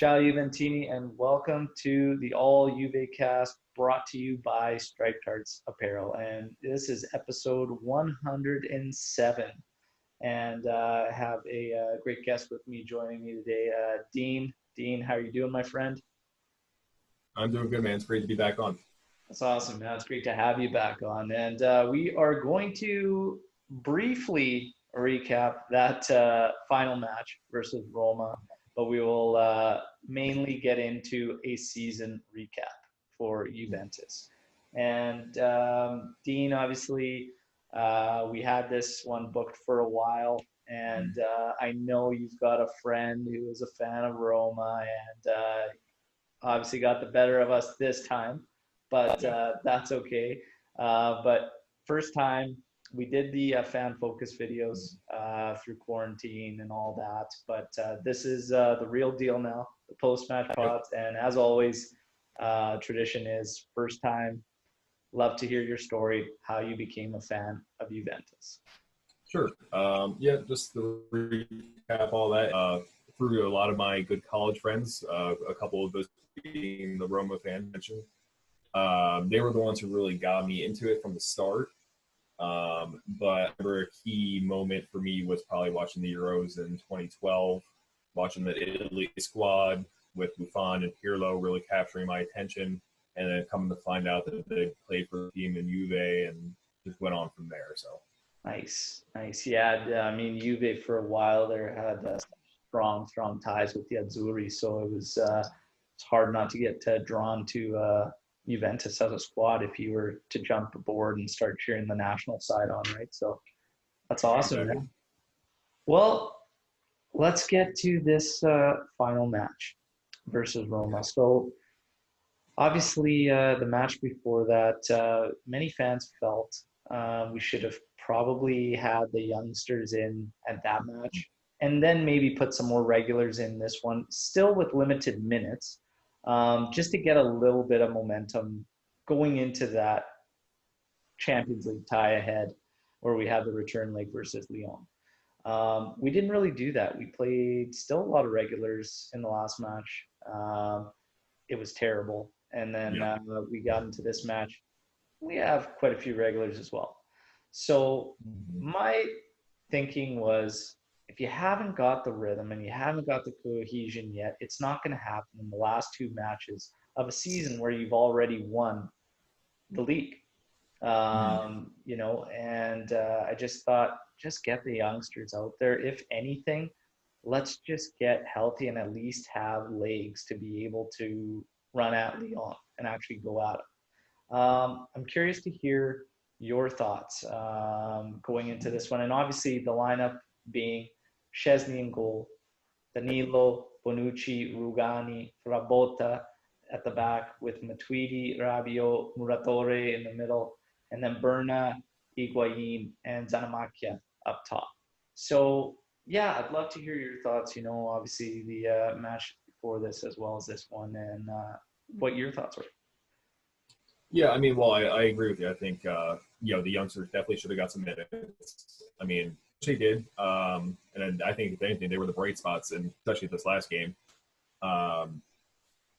Ciao Juventini, and welcome to the All Juve cast brought to you by Striped Hearts Apparel. And this is episode 107. And I have a great guest with me joining me today, Dean. Dean, how are you doing, my friend? I'm doing good, man. It's great to be back on. That's awesome, man. It's great to have you back on. And we are going to briefly recap that final match versus Roma, but we will mainly get into a season recap for Juventus. And Dean, obviously, we had this one booked for a while, and I know you've got a friend who is a fan of Roma, and obviously got the better of us this time, but that's okay. But first time, we did the fan focus videos through quarantine and all that, but this is the real deal now, the post-match pods. And as always, tradition is first time, love to hear your story, how you became a fan of Juventus. Sure. Just to recap all that, through a lot of my good college friends, a couple of those being the Roma fan mentioned, they were the ones who really got me into it from the start. But I remember a key moment for me was probably watching the Euros in 2012, watching the Italy squad with Buffon and Pirlo really capturing my attention, and then coming to find out that they played for the team in Juve and just went on from there. So nice. Yeah, I mean, Juve for a while there had strong ties with the Azzurri, so it was it's hard not to get drawn to Juventus as a squad if you were to jump aboard and start cheering the national side on, right? So that's awesome, exactly. man. Well, let's get to this final match versus Roma. So obviously, the match before that, many fans felt we should have probably had the youngsters in at that match, and then maybe put some more regulars in this one, still with limited minutes, just to get a little bit of momentum going into that Champions League tie ahead, where we had the return leg versus Lyon. We didn't really do that. We played still a lot of regulars in the last match. It was terrible. And then we got into this match. We have quite a few regulars as well. So my thinking was, if you haven't got the rhythm and you haven't got the cohesion yet, it's not going to happen in the last two matches of a season where you've already won the league. And I just thought, just get the youngsters out there. If anything, let's just get healthy and at least have legs to be able to run at Lyon and actually go at them. I'm curious to hear your thoughts going into this one. And obviously the lineup being Szczesny in goal, Danilo, Bonucci, Rougani, Rabota at the back with Matuidi, Rabiot, Muratore in the middle, and then Berna, Higuain, and Zanamacchia up top. So, yeah, I'd love to hear your thoughts, obviously the match before this as well as this one, and what your thoughts were. Yeah, I mean, well, I agree with you. I think, the youngsters definitely should have got some minutes. I mean, they did. And I think, if anything, they were the bright spots, and especially this last game. I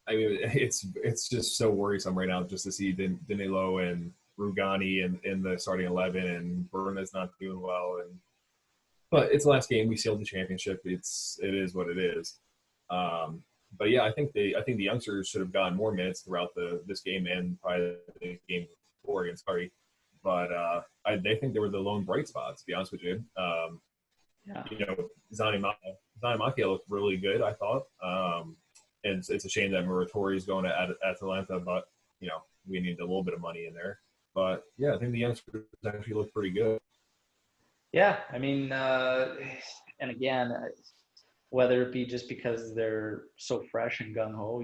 mean, it's just so worrisome right now just to see Danilo and Rougani in the starting 11, and Berna's not doing well. But it's the last game. We sealed the championship. It is what it is. But yeah, I think the youngsters should have gotten more minutes throughout this game and probably the game before against Sarri. But they think they were the lone bright spots, to be honest with you. Zanimacchia looked really good, I thought. And it's a shame that Muratori is going to Atalanta, but we need a little bit of money in there. But yeah, I think the youngsters actually look pretty good. Yeah, I mean, and again, whether it be just because they're so fresh and gung-ho,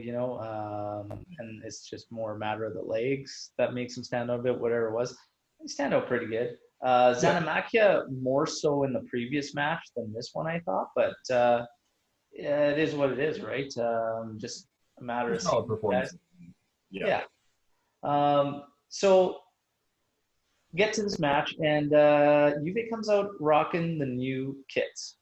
and it's just more a matter of the legs that makes them stand out a bit, whatever it was, they stand out pretty good. Zanimacchia more so in the previous match than this one, I thought, but it is what it is, right? Just a matter of solid performance. Yeah. So get to this match, and Juve comes out rocking the new kits.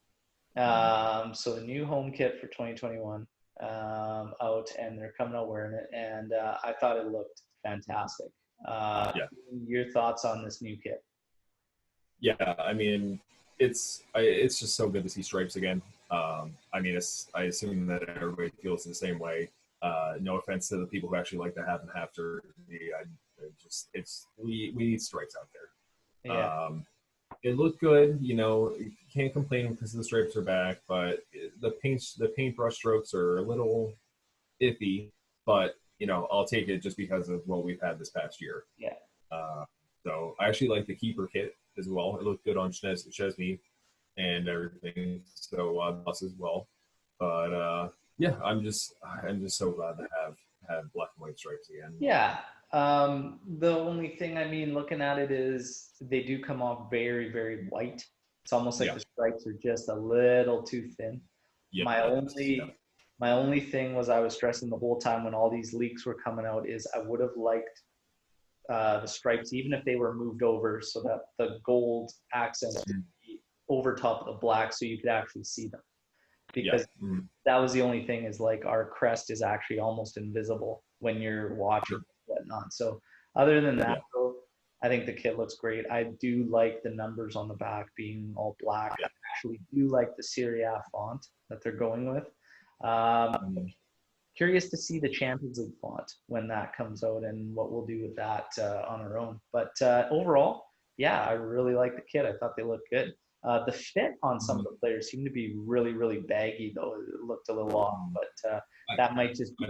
So the new home kit for 2021. out, and they're coming out wearing it, and I thought it looked fantastic. Yeah. Your thoughts on this new kit? Yeah, I mean, it's just so good to see stripes again. I mean, I assume that everybody feels the same way. No offense to the people who actually like to have them half jersey. We need stripes out there. Yeah. It looked good. You can't complain because the stripes are back, but the paintbrush strokes are a little iffy. But I'll take it just because of what we've had this past year. Yeah. So I actually like the keeper kit as well. It looked good on Chesney and everything. So us as well. But yeah, I'm just so glad to have black and white stripes again. Yeah. The only thing, I mean, looking at it is they do come off very, very white. It's almost like the stripes are just a little too thin. Yeah, my only thing was I was stressing the whole time when all these leaks were coming out is I would have liked the stripes, even if they were moved over, so that the gold accents would be over top of the black so you could actually see them. Because that was the only thing, is like our crest is actually almost invisible when you're watching and whatnot. So other than that, though, I think the kit looks great. I do like the numbers on the back being all black. I actually do like the serieA font that they're going with. Curious to see the Champions League font when that comes out and what we'll do with that on our own. But overall, yeah, I really like the kit. I thought they looked good. The fit on some of the players seemed to be really, really baggy, though. It looked a little off, but that might just be,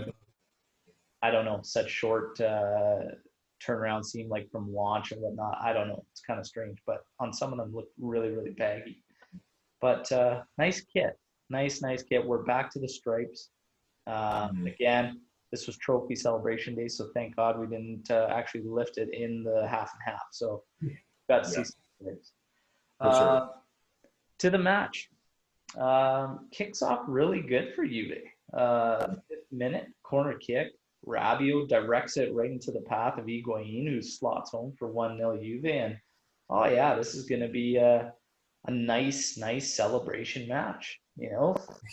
I don't know, such short turnaround seem like from launch and whatnot. I don't know. It's kind of strange, but on some of them looked really, really baggy. But nice kit. Nice kit. We're back to the stripes. Again, this was trophy celebration day, so thank God we didn't actually lift it in the half and half. So got to see some stripes. Sure. To the match. Kicks off really good for Juve. 5th minute, corner kick. Rabiot directs it right into the path of Higuain, who slots home for 1-0 Juve. And, oh, yeah, this is going to be a nice celebration match.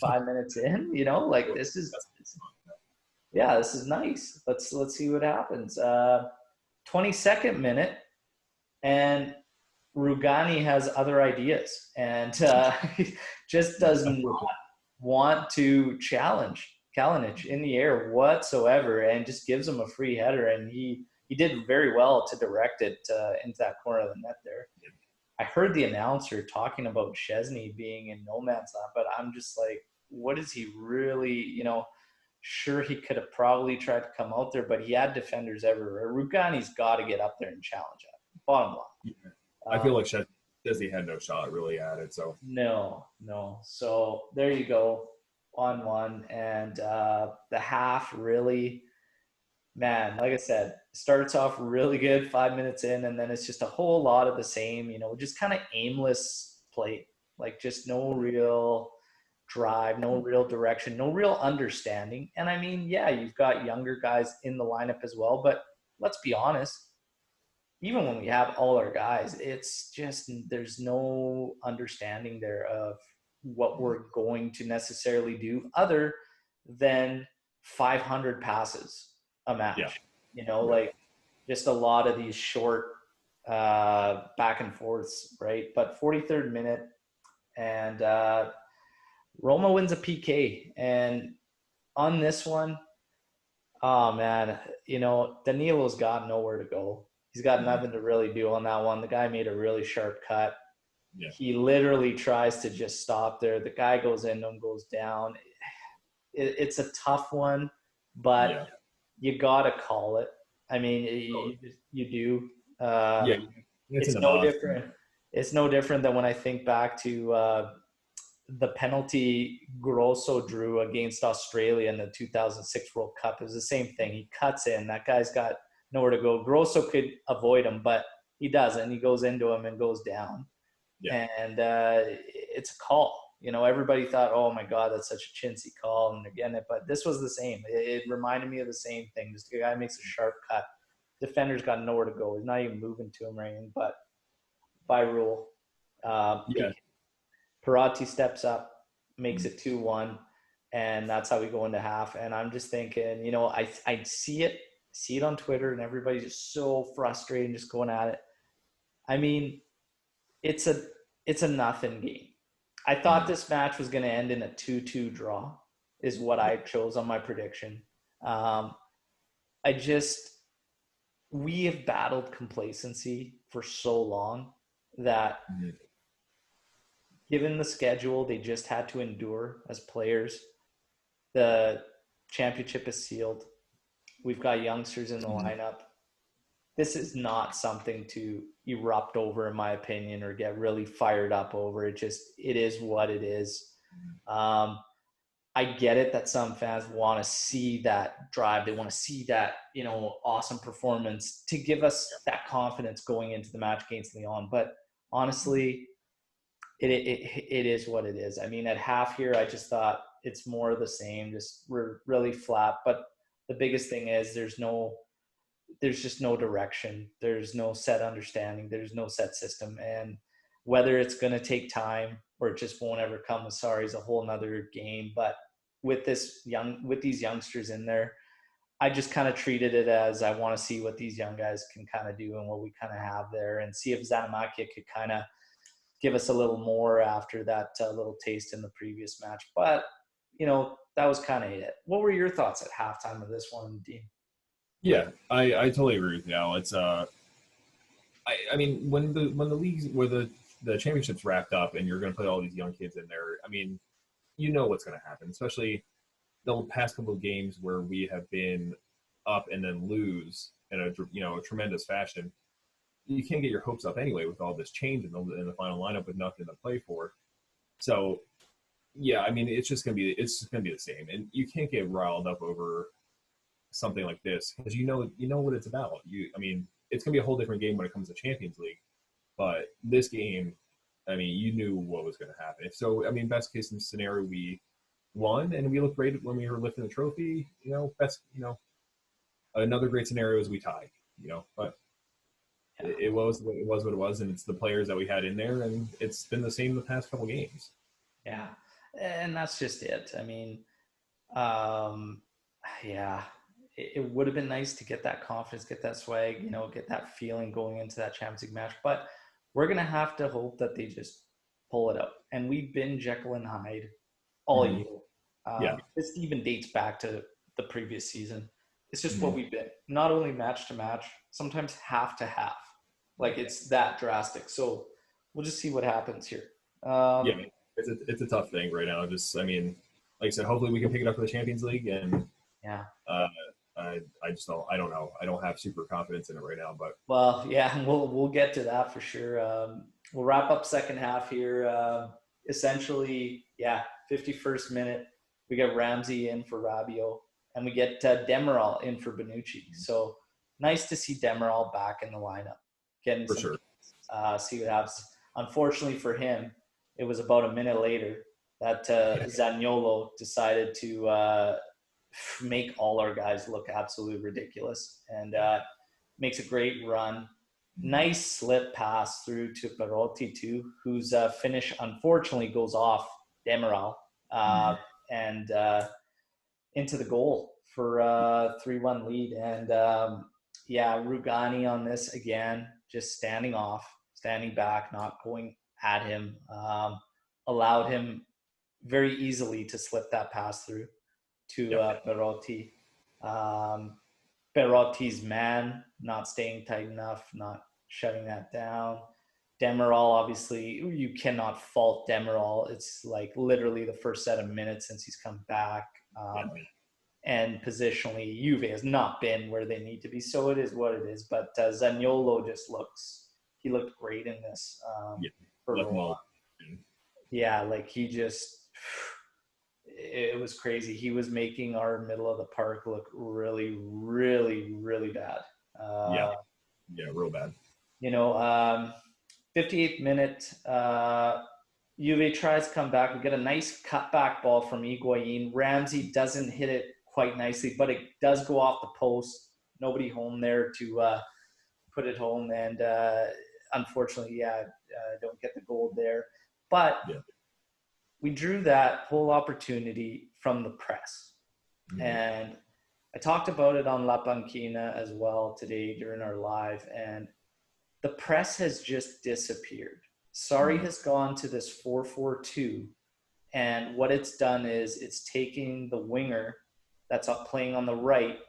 5 minutes in, like this is nice. Let's see what happens. 22nd minute, and Rougani has other ideas and just does not want to challenge Kalinic in the air whatsoever, and just gives him a free header. And he did very well to direct it into that corner of the net there. I heard the announcer talking about Chesney being in no man's land, but I'm just like, what is he really, sure, he could have probably tried to come out there, but he had defenders everywhere. Rugani's got to get up there and challenge it. Bottom line. Yeah. I feel like Chesney had no shot really at it. So No. So there you go, 1-1. And the half really, man, like I said, starts off really good 5 minutes in, and then it's just a whole lot of the same, just kind of aimless play, like just no real drive, no real direction, no real understanding. And I mean, yeah, you've got younger guys in the lineup as well, but let's be honest, even when we have all our guys, it's just there's no understanding there of what we're going to necessarily do other than 500 passes a match. Like just a lot of these short back and forths, right? But 43rd minute, and Roma wins a PK. And on this one, oh man, Danilo's got nowhere to go. He's got nothing to really do on that one. The guy made a really sharp cut. Yeah. He literally tries to just stop there. The guy goes in and goes down. It's a tough one, but you got to call it. I mean, you do. It's no different. It's no different than when I think back to the penalty Grosso drew against Australia in the 2006 World Cup. It was the same thing. He cuts in. That guy's got nowhere to go. Grosso could avoid him, but he doesn't. He goes into him and goes down. Yeah. And it's a call. Everybody thought, oh my God, that's such a chintzy call, and again, but this was the same. It reminded me of the same thing. Just the guy makes a sharp cut. Defender's got nowhere to go. He's not even moving to him or anything, but by rule, Perotti steps up, makes it 2-1. And that's how we go into half. And I'm just thinking, you know, I see it on Twitter, and everybody's just so frustrated and just going at it. I mean, it's a nothing game. I thought this match was going to end in a 2-2 draw, is what I chose on my prediction. We have battled complacency for so long that given the schedule they just had to endure as players, the championship is sealed. We've got youngsters in the lineup. This is not something to erupt over, in my opinion, or get really fired up over. It is what it is. I get it that some fans want to see that drive. They want to see that, you know, awesome performance to give us that confidence going into the match against Lyon. But honestly, it is what it is. I mean, at half here, I just thought it's more of the same. Just we're really flat. But the biggest thing is there's just no direction. There's no set understanding. There's no set system. And whether it's going to take time or it just won't ever come, sorry, is a whole nother game. But with these youngsters in there, I just kind of treated it as I want to see what these young guys can kind of do and what we kind of have there, and see if Zanamakia could kind of give us a little more after that little taste in the previous match. But, you know, that was kind of it. What were your thoughts at halftime of this one, Dean? Yeah, I totally agree with you, Al. It's I mean, when the leagues where the championships wrapped up and you're going to put all these young kids in there, I mean, you know what's going to happen, especially the past couple of games where we have been up and then lose in a tremendous fashion. You can't get your hopes up anyway with all this change in the final lineup with nothing to play for. So, yeah, I mean, it's just gonna be the same, and you can't get riled up over something like this because you know what it's about. I mean, it's gonna be a whole different game when it comes to Champions League, but this game, I mean, you knew what was going to happen. So, I mean, best case scenario, we won and we looked great when we were lifting the trophy. You know, another great scenario is we tied. You know, but it was what it was, and it's the players that we had in there, and it's been the same the past couple games. Yeah, and that's just it. I mean, yeah, it would have been nice to get that confidence, get that swag, you know, get that feeling going into that Champions League match. But we're going to have to hope that they just pull it out. And we've been Jekyll and Hyde all year. This even dates back to the previous season. It's just what we've been. Not only match to match, sometimes half to half. Like, it's that drastic. So we'll just see what happens here. It's a tough thing right now. I mean, like I said, hopefully we can pick it up for the Champions League. And I don't know. I don't have super confidence in it right now, but we'll get to that for sure. We'll wrap up second half here. Essentially, 51st minute, we get Ramsey in for Rabiot, and we get Demiral in for Bonucci. So nice to see Demiral back in the lineup. Getting for sure. See what happens. Unfortunately for him, it was about a minute later that Zaniolo decided to make all our guys look absolutely ridiculous, and makes a great run. Nice slip pass through to Perotti too, whose finish unfortunately goes off Demiral and into the goal for 3-1 lead. And Rougani on this again, just standing back, not going at him, allowed him very easily to slip that pass through to Perotti. Perotti's man not staying tight enough, not shutting that down. Demiral, obviously, you cannot fault Demiral. It's like literally the first set of minutes since he's come back. And positionally, Juve has not been where they need to be. So it is what it is. But Zaniolo just looked great in this. For Roma. Yeah, like it was crazy. He was making our middle of the park look really, really, really bad. Real bad. 58th minute, Juve tries to come back. We get a nice cutback ball from Higuain. Ramsey doesn't hit it quite nicely, but it does go off the post. Nobody home there to put it home. And unfortunately, don't get the goal there. But we drew that whole opportunity from the press. Mhm. And I talked about it on La Panquina as well today during our live, and the press has just disappeared. Sarri has gone to this 4-4-2, and what it's done is it's taking the winger that's up playing on the right,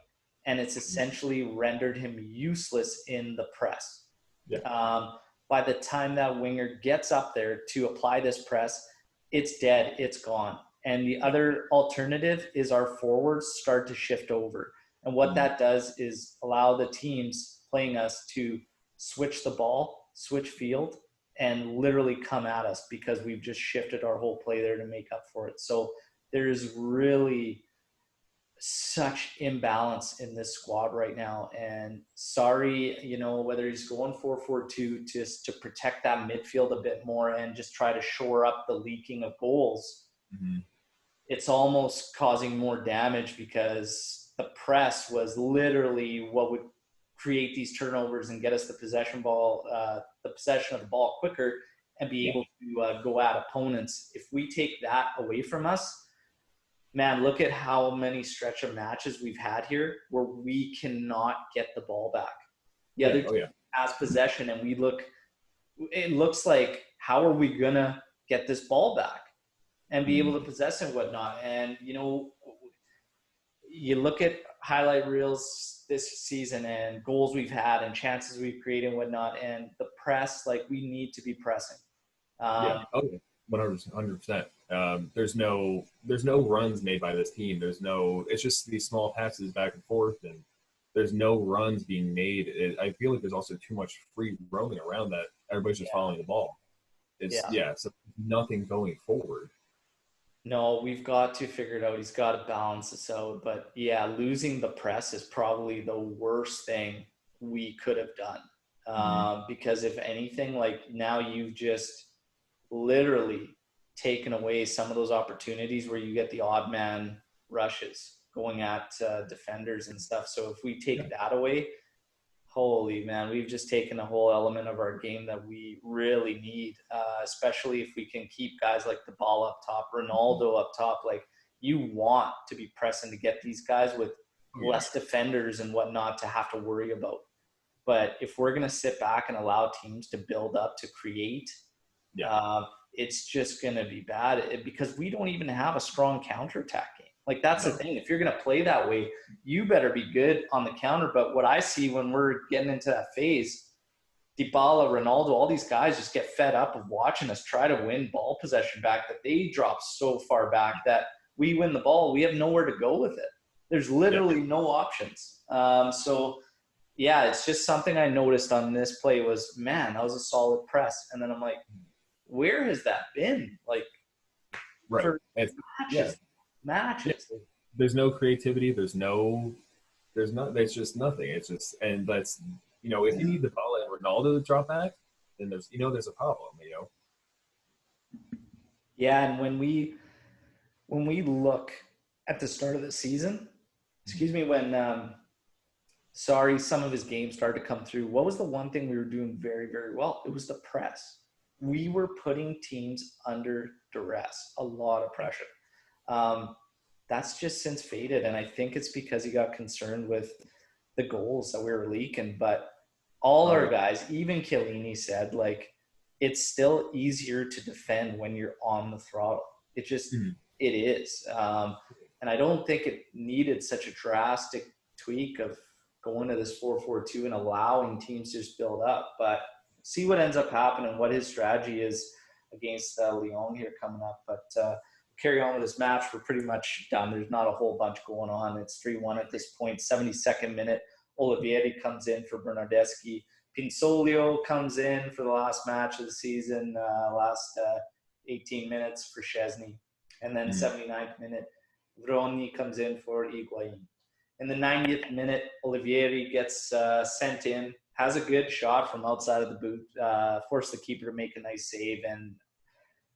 and it's essentially rendered him useless in the press. Yeah. By the time that winger gets up there to apply this press, it's dead, it's gone. And the other alternative is our forwards start to shift over. And what that does is allow the teams playing us to switch the ball, switch field, and literally come at us because we've just shifted our whole play there to make up for it. So there's really such imbalance in this squad right now. And Sarri, you know, whether he's going 4-4-2 just to protect that midfield a bit more and just try to shore up the leaking of goals, it's almost causing more damage because the press was literally what would create these turnovers and get us the possession of the ball quicker and be able to go at opponents. If we take that away from us, man, look at how many stretch of matches we've had here where we cannot get the ball back. The other team has possession, and it looks like, how are we going to get this ball back and be able to possess and whatnot? And, you know, you look at highlight reels this season and goals we've had and chances we've created and whatnot, and the press, like, we need to be pressing. 100%. There's no runs made by this team. It's just these small passes back and forth, and there's no runs being made. I feel like there's also too much free roaming around that everybody's just following the ball. So nothing going forward. No, we've got to figure it out. He's got to balance this out. But yeah, losing the press is probably the worst thing we could have done. Because if anything, like, now you've just literally taken away some of those opportunities where you get the odd man rushes going at defenders and stuff. So if we take that away, holy man, we've just taken a whole element of our game that we really need, especially if we can keep guys like Dybala up top, Ronaldo up top. Like, you want to be pressing to get these guys with less defenders and whatnot to have to worry about. But if we're going to sit back and allow teams to build up to create, it's just going to be bad because we don't even have a strong counterattack game. Like, that's the thing. If you're going to play that way, you better be good on the counter. But what I see when we're getting into that phase, Dybala, Ronaldo, all these guys just get fed up of watching us try to win ball possession back, that they drop so far back that we win the ball, we have nowhere to go with it. There's literally no options. It's just something I noticed on this play was, man, that was a solid press. And then I'm like, where has that been? Like, for matches. There's no creativity. There's just nothing. It's just, and that's, you know, if you need the ball and Ronaldo to drop back, then there's a problem, you know? Yeah. And when we look at the start of the season, when some of his games started to come through, what was the one thing we were doing very, very well? It was the press. We were putting teams under duress, a lot of pressure. That's just since faded, and I think it's because he got concerned with the goals that we were leaking. But all our guys, even Chiellini, said, like, it's still easier to defend when you're on the throttle. It just it is. And I don't think it needed such a drastic tweak of going to this 4-4-2 and allowing teams to just build up. But see what ends up happening, what his strategy is against Lyon here coming up. But carry on with this match. We're pretty much done. There's not a whole bunch going on. It's 3-1 at this point. 72nd minute, Olivieri comes in for Bernardeschi. Pinsolio comes in for the last match of the season, last 18 minutes for Szczesny. And then 79th minute, Vroni comes in for Higuain. In the 90th minute, Olivieri gets sent in, has a good shot from outside of the boot, forced the keeper to make a nice save, and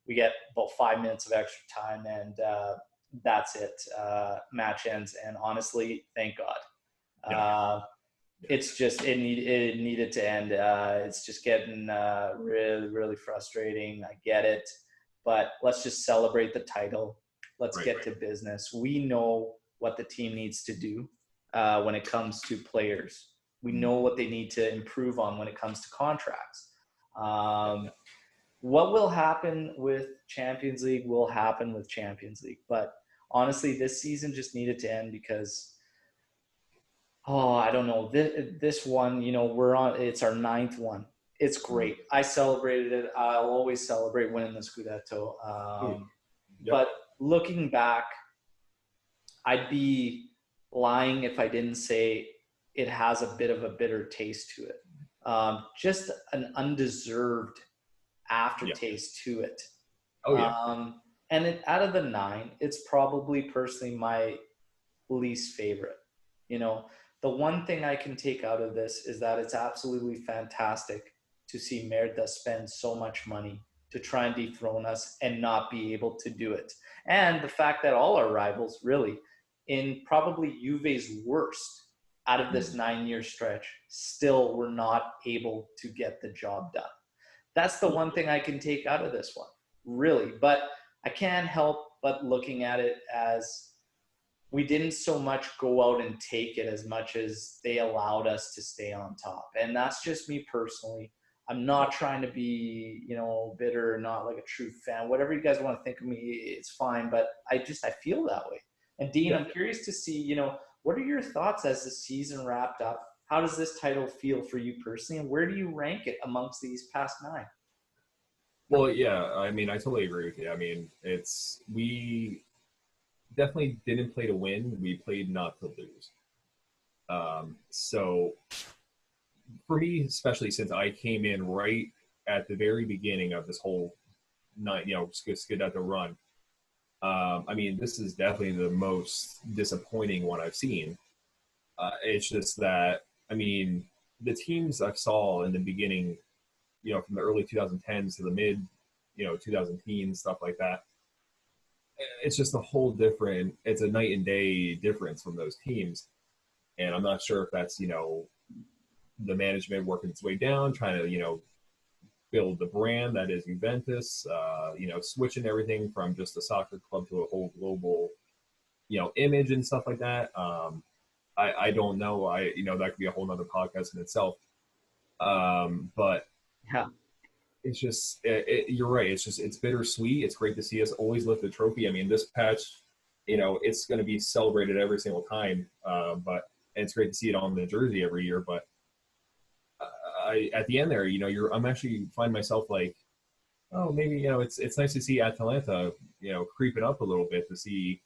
we get about 5 minutes of extra time, and that's it. Match ends, and honestly, thank God. It's just it needed to end. It's just getting really, really frustrating. I get it, but let's just celebrate the title. let's Right, get right. to business. We know what the team needs to do when it comes to players. We know what they need to improve on when it comes to contracts. What will happen with Champions League will happen with Champions League. But honestly, this season just needed to end because, I don't know. This one, it's our ninth one. It's great. I celebrated it. I'll always celebrate winning the Scudetto. But looking back, I'd be lying if I didn't say it has a bit of a bitter taste to it. Just an undeserved aftertaste to it. Oh yeah. And out of the 9, it's probably personally my least favorite. The one thing I can take out of this is that it's absolutely fantastic to see Merda spend so much money to try and dethrone us and not be able to do it. And the fact that all our rivals, really, in probably Juve's worst out of this 9-year stretch, still were not able to get the job done. That's the one thing I can take out of this one, really. But I can't help but looking at it as we didn't so much go out and take it as much as they allowed us to stay on top. And that's just me personally. I'm not trying to be, bitter, not like a true fan. Whatever you guys want to think of me, it's fine. But I feel that way. And Dean, I'm curious to see, what are your thoughts as the season wrapped up? How does this title feel for you personally? And where do you rank it amongst these past 9? Well, yeah, I mean, I totally agree with you. I mean, we definitely didn't play to win. We played not to lose. So for me, especially since I came in right at the very beginning of this whole night, Scudetto run, I mean, this is definitely the most disappointing one I've seen. It's just that, I mean, the teams I saw in the beginning, from the early 2010s to the mid, 2010s, stuff like that, it's just a whole different, it's a night and day difference from those teams. And I'm not sure if that's, the management working its way down, trying to, build the brand that is Juventus, switching everything from just a soccer club to a whole global, image and stuff like that. I don't know. That could be a whole nother podcast in itself. But Yeah. it's just, you're right. It's bittersweet. It's great to see us always lift the trophy. I mean, this patch, it's going to be celebrated every single time. But it's great to see it on the jersey every year. But at the end there, I'm actually find myself like, oh, maybe, it's nice to see Atalanta, creeping up a little bit to see,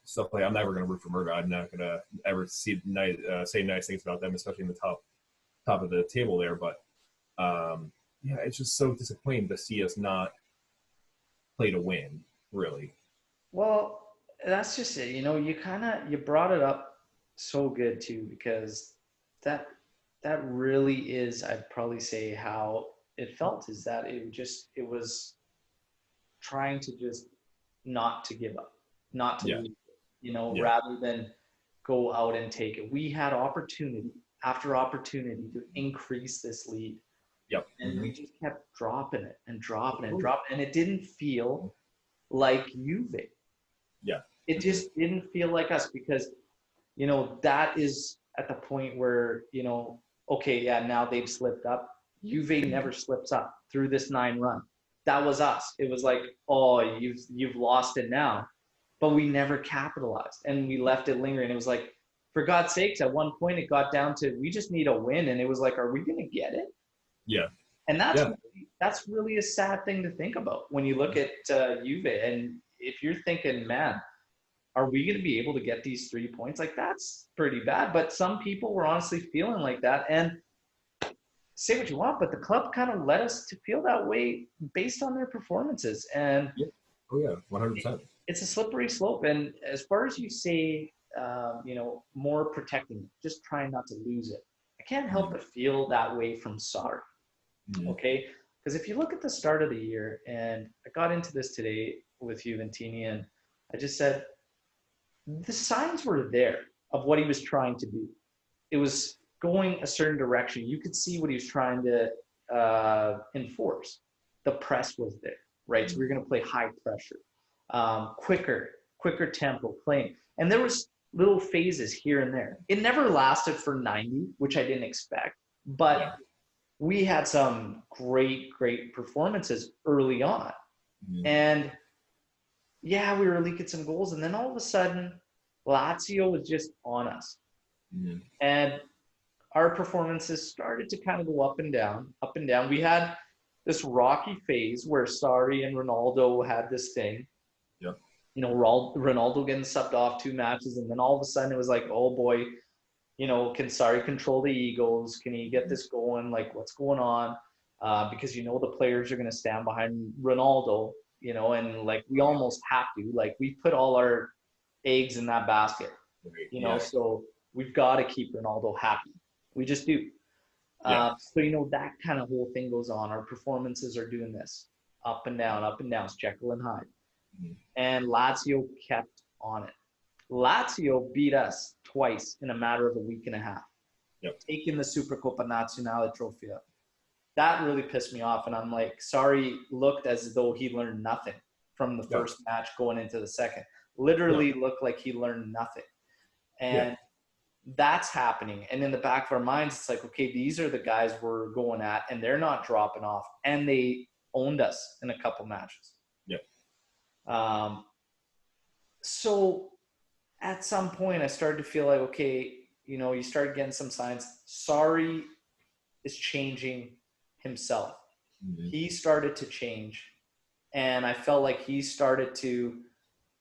stuff like, I'm never going to root for Merda. I'm not going to ever say nice things about them, especially in the top of the table there. But yeah, it's just so disappointing to see us not play to win, really. Well, that's just it. You brought it up so good too, because that really is, I'd probably say, how it felt, is that it was trying to just not to give up, not to lose it, rather than go out and take it. We had opportunity after opportunity to increase this lead. Yep. And we just kept dropping it and dropping it and dropping it. And it didn't feel like Juve. Yeah. It just didn't feel like us because, that is at the point where, okay, yeah, now they've slipped up. Juve never slips up through this 9 run. That was us. It was like, oh, you've lost it now. But we never capitalized and we left it lingering. It was like, for God's sakes, at one point it got down to, we just need a win. And it was like, are we going to get it? Yeah. And that's really a sad thing to think about when you look at Juve. And if you're thinking, man, are we going to be able to get these 3 points? Like, that's pretty bad. But some people were honestly feeling like that. And say what you want, but the club kind of led us to feel that way based on their performances. And oh yeah, 100%. It's a slippery slope. And as far as you say, more protecting, just trying not to lose it, I can't help but feel that way from Sarri. Okay? Because if you look at the start of the year, and I got into this today with Juventini, and I just said, the signs were there of what he was trying to do. It was going a certain direction. You could see what he was trying to enforce. The press was there, right? So we're going to play high pressure. quicker tempo playing. And there was little phases here and there. It never lasted for 90, which I didn't expect, but we had some great performances early on. And yeah, we were leaking some goals, and then all of a sudden Lazio was just on us. And our performances started to kind of go up and down. We had this rocky phase where Sarri and Ronaldo had this thing. You know, Ronaldo getting subbed off 2 matches, and then all of a sudden it was like, oh boy, you know, can Sarri control the egos? Can he get this going? Like, what's going on? Because you know the players are going to stand behind Ronaldo, you know, and like we almost have to. Like, we put all our eggs in that basket, you know, so we've got to keep Ronaldo happy. We just do. So, you know, that kind of whole thing goes on. Our performances are doing this up and down, it's Jekyll and Hyde. And Lazio kept on it. Lazio beat us twice in a matter of a week and a half, taking the Supercoppa Nazionale trophy up. That really pissed me off. And I'm like, Sarri looked as though he learned nothing from the first match going into the second. Literally looked like he learned nothing. And that's happening. And in the back of our minds, it's like, okay, these are the guys we're going at, and they're not dropping off. And they owned us in a couple matches. So at some point I started to feel like, okay, you know, you started getting some signs. Sarri is changing himself. He started to change. And I felt like he started to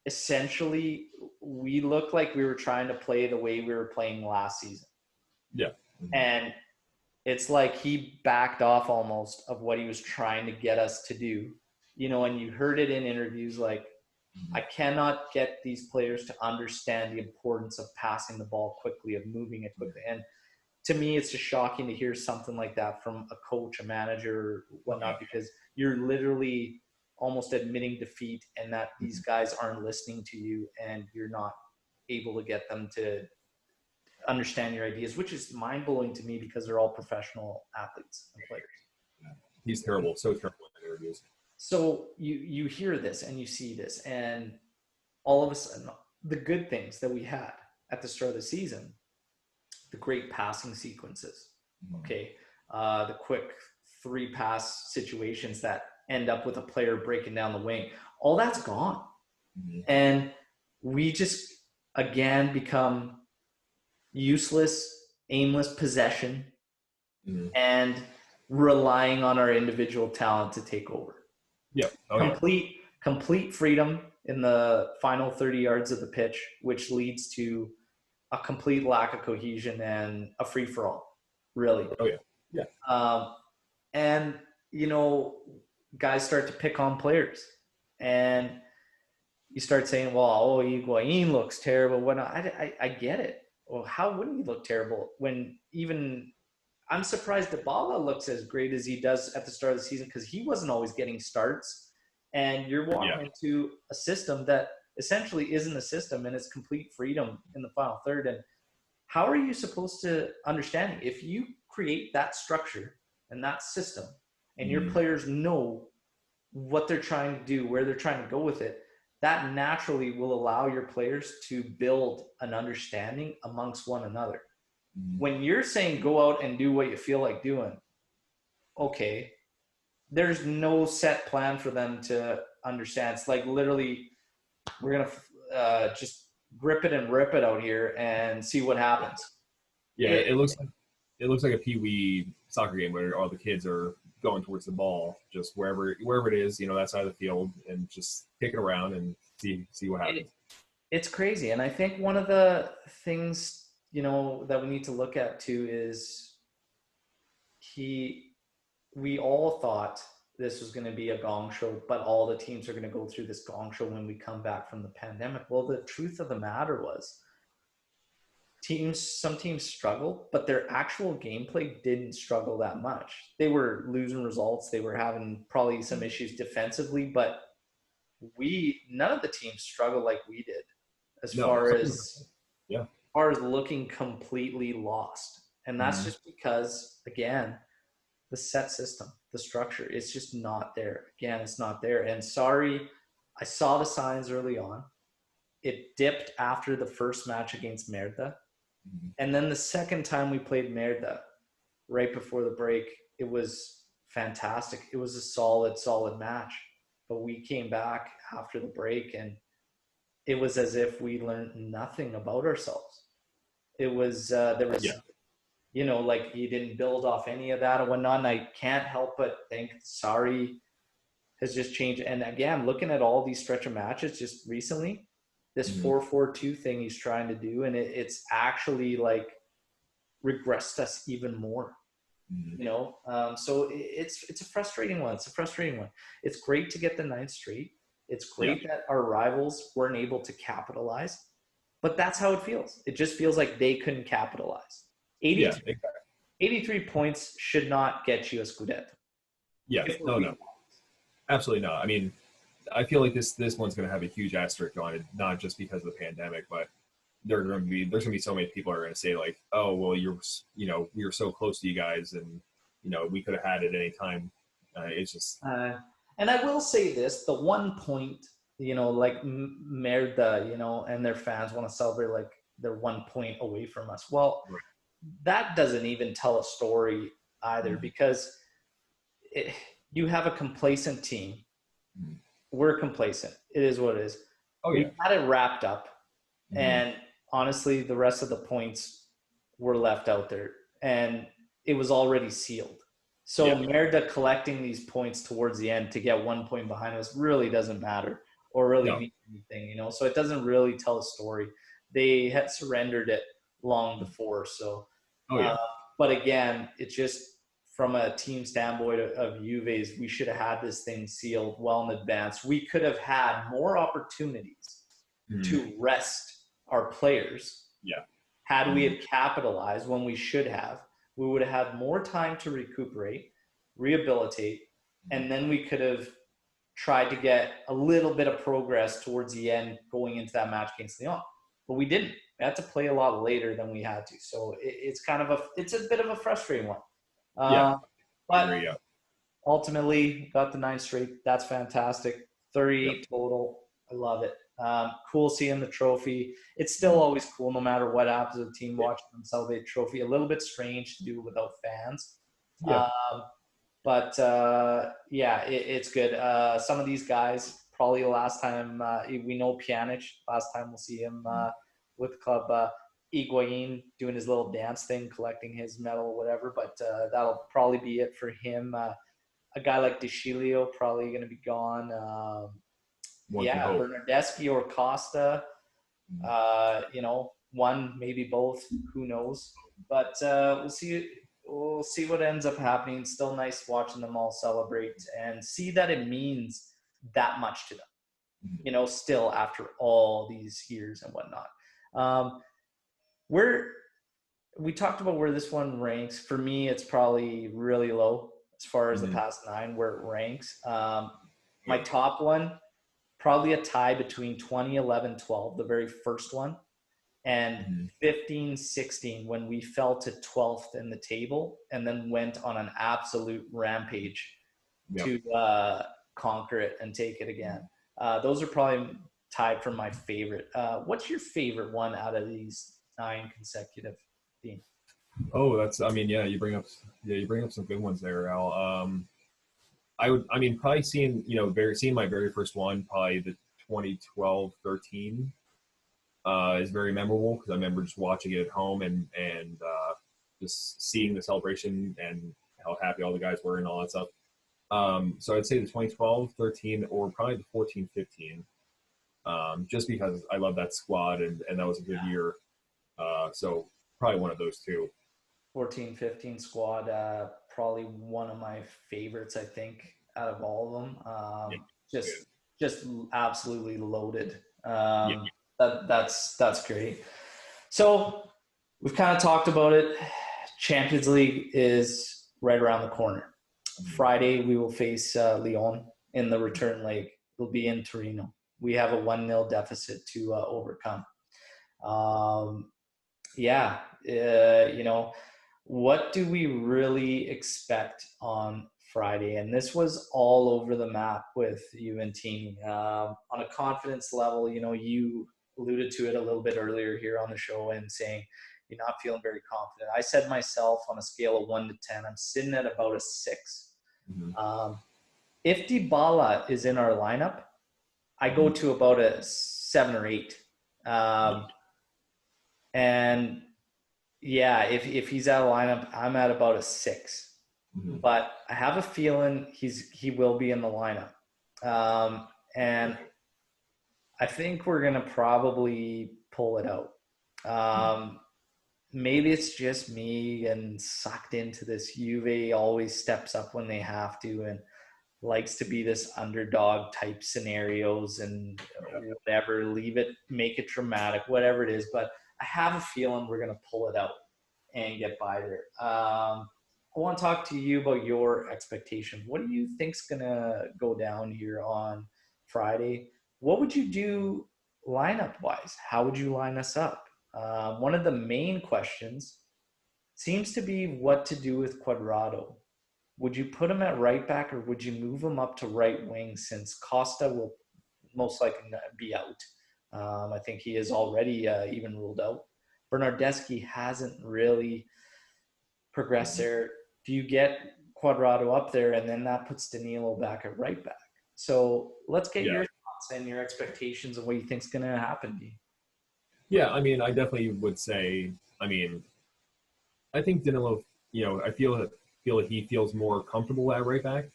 essentially, we looked like we were trying to play the way we were playing last season. And it's like he backed off almost of what he was trying to get us to do. You know, and you heard it in interviews like, I cannot get these players to understand the importance of passing the ball quickly, of moving it quickly. And to me, it's just shocking to hear something like that from a coach, a manager, whatnot, because you're literally almost admitting defeat and that these guys aren't listening to you and you're not able to get them to understand your ideas, which is mind-blowing to me because they're all professional athletes and players. He's terrible, so terrible in interviews. So you hear this and you see this, and all of a sudden, the good things that we had at the start of the season, the great passing sequences, the quick 3-pass situations that end up with a player breaking down the wing, all that's gone. And we just, again, become useless, aimless possession and relying on our individual talent to take over. Complete freedom in the final 30 yards of the pitch, which leads to a complete lack of cohesion and a free-for-all, really. And, you know, guys start to pick on players. And you start saying, well, Higuain looks terrible. I get it. Well, how wouldn't he look terrible when even – I'm surprised Dybala looks as great as he does at the start of the season because he wasn't always getting starts. And you're walking into a system that essentially isn't a system, and it's complete freedom in the final third. And how are you supposed to understand it? If you create that structure and that system and your players know what they're trying to do, where they're trying to go with it, that naturally will allow your players to build an understanding amongst one another. When you're saying go out and do what you feel like doing, okay, there's no set plan for them to understand. It's like literally we're going to just grip it and rip it out here and see what happens. It looks like a peewee soccer game where all the kids are going towards the ball, just wherever it is, you know, that side of the field, and just kick it around and see what happens. It's crazy. And I think one of the things, you know, that we need to look at too is we all thought this was going to be a gong show, but all the teams are going to go through this gong show when we come back from the pandemic. Well, the truth of the matter was some teams struggled, but their actual gameplay didn't struggle that much. They were losing results. They were having probably some issues defensively, but none of the teams struggled like we did as far as looking completely lost. And that's just because, again, the set system, the structure is just not there. Again, it's not there. And sorry, I saw the signs early on. It dipped after the first match against Merda. And then the second time we played Merda, right before the break, it was fantastic. It was a solid match. But we came back after the break, and it was as if we learned nothing about ourselves. It was, there was, you know, like he didn't build off any of that and whatnot. And I can't help but think Sarri has just changed. And again, looking at all these stretch of matches just recently, this 4-4-2 thing he's trying to do, and it's actually like regressed us even more. You know, so it's a frustrating one. It's great to get the 9th straight. It's great that our rivals weren't able to capitalize, but that's how it feels. It just feels like they couldn't capitalize. 83 points should not get you a Scudetto. Yeah, no, absolutely not. I mean, I feel like this one's going to have a huge asterisk on it, not just because of the pandemic, but there's going to be so many people are going to say like, oh, well, we were so close to you guys, and we could have had it any time. It's just. And I will say this: the 1 point, like Merda, and their fans want to celebrate like they're 1 point away from us. Well, that doesn't even tell a story either, because you have a complacent team. We're complacent. It is what it is. We had it wrapped up, and honestly, the rest of the points were left out there, and it was already sealed. So Merda collecting these points towards the end to get 1 point behind us really doesn't matter or really mean anything, So it doesn't really tell a story. They had surrendered it long before. So, but again, it's just from a team standpoint of Juve's, we should have had this thing sealed well in advance. We could have had more opportunities to rest our players. Had we had capitalized when we should have, we would have had more time to recuperate, rehabilitate, and then we could have tried to get a little bit of progress towards the end going into that match against Lyon. But we didn't. We had to play a lot later than we had to. So it's a bit of a frustrating one. But ultimately, got the 9 straight. That's fantastic. 38 total. I love it. Cool seeing the trophy. It's still always cool no matter what happens to the team watching them celebrate trophy. A little bit strange to do without fans. It's good. Some of these guys, probably the last time we know Pianic, last time we'll see him with the club. Higuain doing his little dance thing, collecting his medal, whatever. But that'll probably be it for him. A guy like De Chilio probably going to be gone. Bernardeschi or Costa, one, maybe both, who knows. But we'll see what ends up happening. Still nice watching them all celebrate and see that it means that much to them, still after all these years and whatnot. We talked about where this one ranks. For me, it's probably really low as far as the past 9, where it ranks. My top one, probably a tie between 2011-12, the very first one, and 15-16, when we fell to 12th in the table and then went on an absolute rampage to conquer it and take it again. Those are probably tied for my favorite. What's your favorite one out of these 9 consecutive themes? Oh, you bring up some good ones there, Al. Probably seeing my very first one, probably the 2012-13, is very memorable, because I remember just watching it at home and just seeing the celebration and how happy all the guys were and all that stuff. So I'd say the 2012-13 or probably the 14-15, just because I love that squad and that was a good year. So probably one of those two. 14-15 squad, probably one of my favorites, I think, out of all of them. Just absolutely loaded. That's great. So we've kind of talked about it. Champions League is right around the corner. Friday we will face Lyon in the return leg. It'll be in Torino. We have a 1-0 deficit to overcome. What do we really expect on Friday, and this was all over the map with Juventini. On a confidence level, you alluded to it a little bit earlier here on the show and saying you're not feeling very confident. I said myself on a scale of 1 to 10, I'm sitting at about a 6. Mm-hmm. If Dybala is in our lineup, I go to about a 7 or 8. And yeah, if he's out of lineup, I'm at about a 6. Mm-hmm. But I have a feeling he will be in the lineup. And I think we're going to probably pull it out. Maybe it's just me and sucked into this. Juve always steps up when they have to and likes to be this underdog type scenarios and whatever, leave it, make it dramatic, whatever it is. But I have a feeling we're going to pull it out and get by there. I want to talk to you about your expectations. What do you think's going to go down here on Friday? What would you do lineup-wise? How would you line us up? One of the main questions seems to be what to do with Cuadrado. Would you put him at right back or would you move him up to right wing since Costa will most likely be out? I think he is already even ruled out. Bernardeschi hasn't really progressed there. Do you get Cuadrado up there and then that puts Danilo back at right back? So let's get your thoughts and your expectations of what you think is going to happen, D. Yeah, I mean, I definitely would say, I think Danilo, I feel like he feels more comfortable at right back.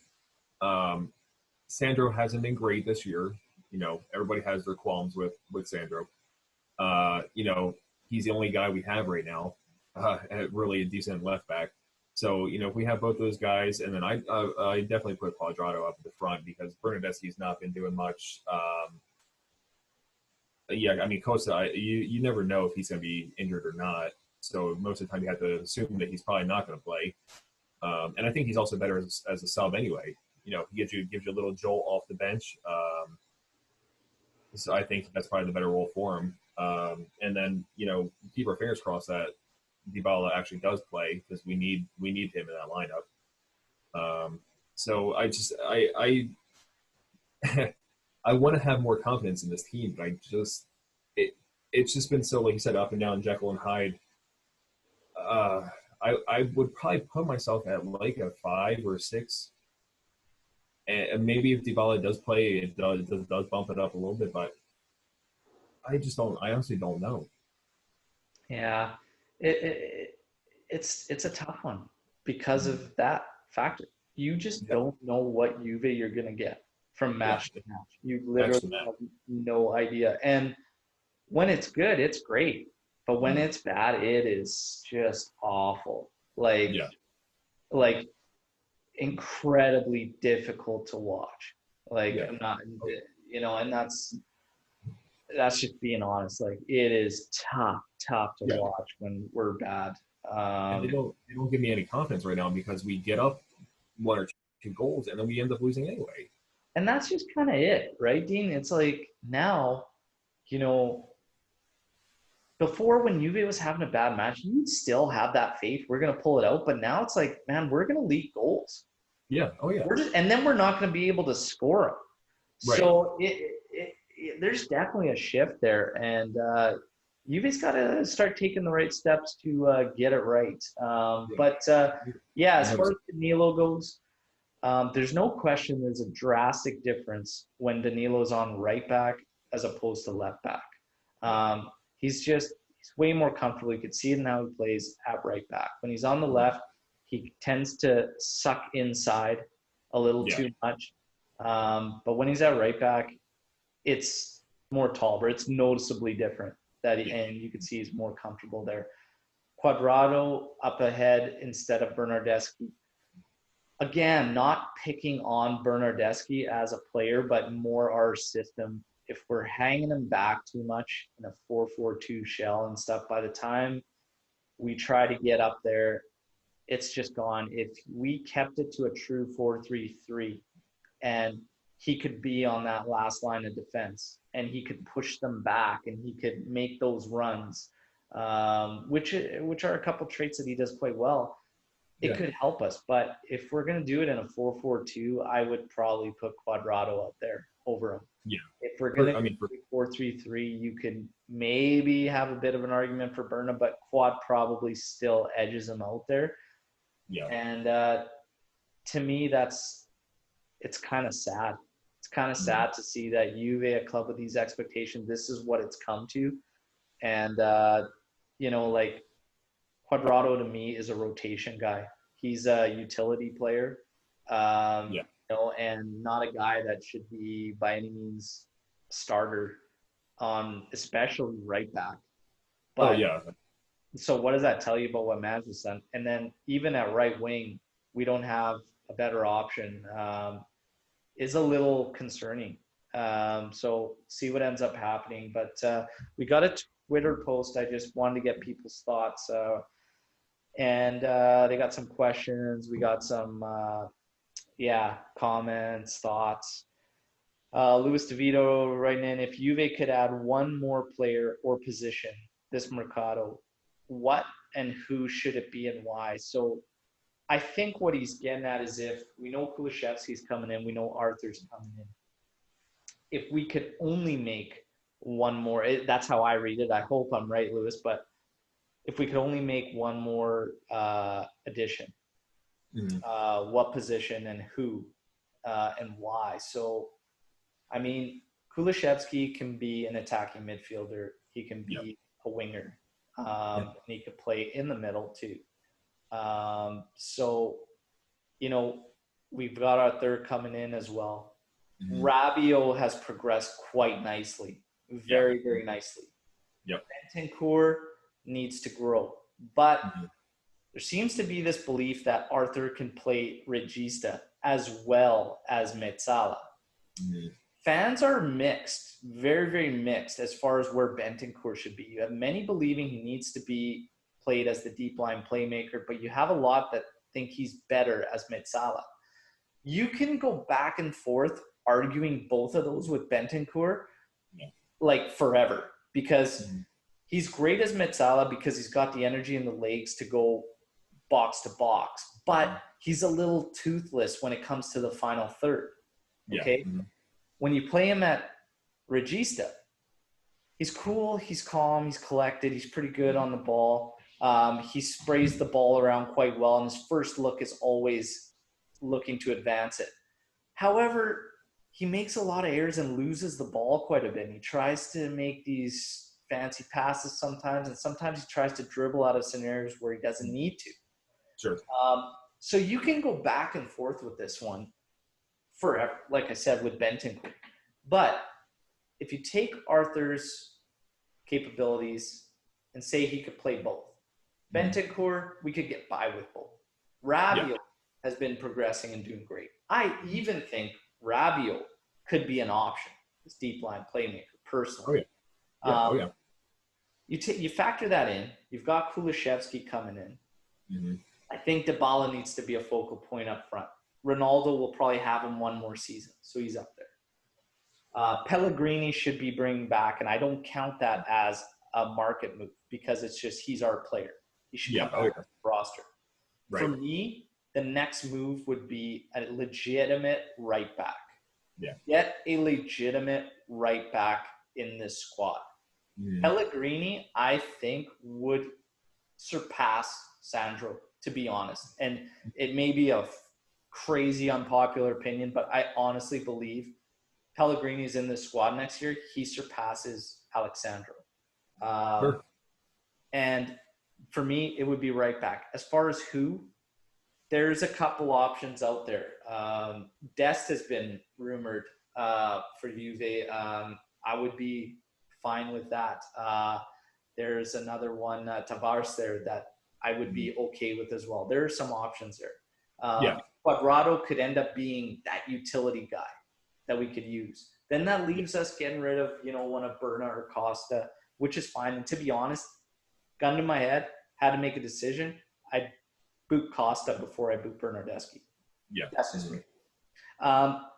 Sandro hasn't been great this year. Everybody has their qualms with Sandro. He's the only guy we have right now, really a decent left back. So, if we have both those guys, and then I definitely put Cuadrado up at the front because Bernardeschi's not been doing much. Costa, you never know if he's going to be injured or not. So most of the time you have to assume that he's probably not going to play. And I think he's also better as a sub anyway. He gives you a little jolt off the bench. So I think that's probably the better role for him. And then, keep our fingers crossed that Dybala actually does play because we need him in that lineup. So I I want to have more confidence in this team, but it's just been so, like you said, up and down, Jekyll and Hyde. I would probably put myself at like a 5 or a 6. And maybe if Dybala does play, it does bump it up a little bit, but I honestly don't know. Yeah, it's a tough one because of that factor. You just don't know what Juve you're going to get from match to match. You literally have no idea. And when it's good, it's great. But when it's bad, it is just awful. Like incredibly difficult to watch. I'm not, and that's just being honest. Like it is tough to watch when we're bad. And they don't give me any confidence right now because we get up 1 or 2 goals and then we end up losing anyway. And that's just kind of it, right, Dean? It's like now, before when Juve was having a bad match, you'd still have that faith. We're going to pull it out. But now it's like, man, we're going to leak goals. Yeah. Oh, yeah. And then we're not going to be able to score them. Right. So there's definitely a shift there. And Juve's got to start taking the right steps to get it right. As far as Danilo goes, there's no question there's a drastic difference when Danilo's on right back as opposed to left back. He's way more comfortable. You could see it in how he plays at right back. When he's on the left, he tends to suck inside a little too much. But when he's at right back, it's more taller. It's noticeably different. And you can see he's more comfortable there. Cuadrado up ahead instead of Bernardeschi. Again, not picking on Bernardeschi as a player, but more our system. If we're hanging him back too much in a 4-4-2 shell and stuff, by the time we try to get up there, it's just gone. If we kept it to a true 4-3-3 and he could be on that last line of defense and he could push them back and he could make those runs, which are a couple traits that he does quite well. it could help us. But if we're going to do it in a 4-4-2, I would probably put Cuadrado out there over him. Yeah. If we're going to do 4-3-3, you can maybe have a bit of an argument for Berna, but Quad probably still edges him out there. Yeah. And to me, it's kind of sad. It's kind of sad to see that Juve, a club with these expectations, this is what it's come to. And, like Cuadrado to me is a rotation guy. He's a utility player, and not a guy that should be by any means a starter, especially right back. But, so what does that tell you about what management's done? And then even at right wing, we don't have a better option. Is a little concerning. So see what ends up happening. But we got a Twitter post. I just wanted to get people's thoughts. And they got some questions. We got some, comments, thoughts. Luis DeVito writing in, if Juve could add one more player or position this Mercado, what and who should it be and why? So I think what he's getting at is if we know Kulusevski's coming in, we know Arthur's coming in. If we could only make one more, that's how I read it. I hope I'm right, Lewis, but if we could only make one more addition, what position and who and why? So, I mean, Kulusevski can be an attacking midfielder. He can be a winger. And he could play in the middle too. So, we've got our third coming in as well. Rabiot has progressed quite nicely. Very, very nicely. Bentancur needs to grow. But there seems to be this belief that Arthur can play regista as well as Mezzala. Fans are mixed, very, very mixed as far as where Bentancur should be. You have many believing he needs to be played as the deep line playmaker, but you have a lot that think he's better as Mezzala. You can go back and forth arguing both of those with Bentancur like forever because he's great as Mezzala because he's got the energy and the legs to go box to box, but he's a little toothless when it comes to the final third. Okay? When you play him at Regista, he's cool, he's calm, he's collected, he's pretty good on the ball. He sprays the ball around quite well, and his first look is always looking to advance it. However, he makes a lot of errors and loses the ball quite a bit. And he tries to make these fancy passes sometimes, and sometimes he tries to dribble out of scenarios where he doesn't need to. Sure. So you can go back and forth with this one forever, like I said, with Bentancur. But if you take Arthur's capabilities and say he could play both, Bentancur, we could get by with both. Rabiot has been progressing and doing great. I even think Rabiot could be an option as deep line playmaker, personally. You factor that in. You've got Kulusevski coming in. I think Dybala needs to be a focal point up front. Ronaldo will probably have him one more season, so he's up there. Pellegrini should be bringing back, and I don't count that as a market move because it's just he's our player. He should come back to the roster. For me, the next move would be a legitimate right back. Get a legitimate right back in this squad. Pellegrini, I think, would surpass Sandro, to be honest. And it may be a crazy unpopular opinion, but I honestly believe Pellegrini is in this squad next year. He surpasses Alexandro. And for me, it would be right back. As far as who, there's a couple options out there. Dest has been rumored for Juve. I would be fine with that. There's another one, Tavares there, that I would be okay with as well. There are some options there. Cuadrado could end up being that utility guy that we could use. Then that leaves us getting rid of, one of Berna or Costa, which is fine. And to be honest, gun to my head, had to make a decision. I'd boot Costa before I boot Bernardeschi. That's just me.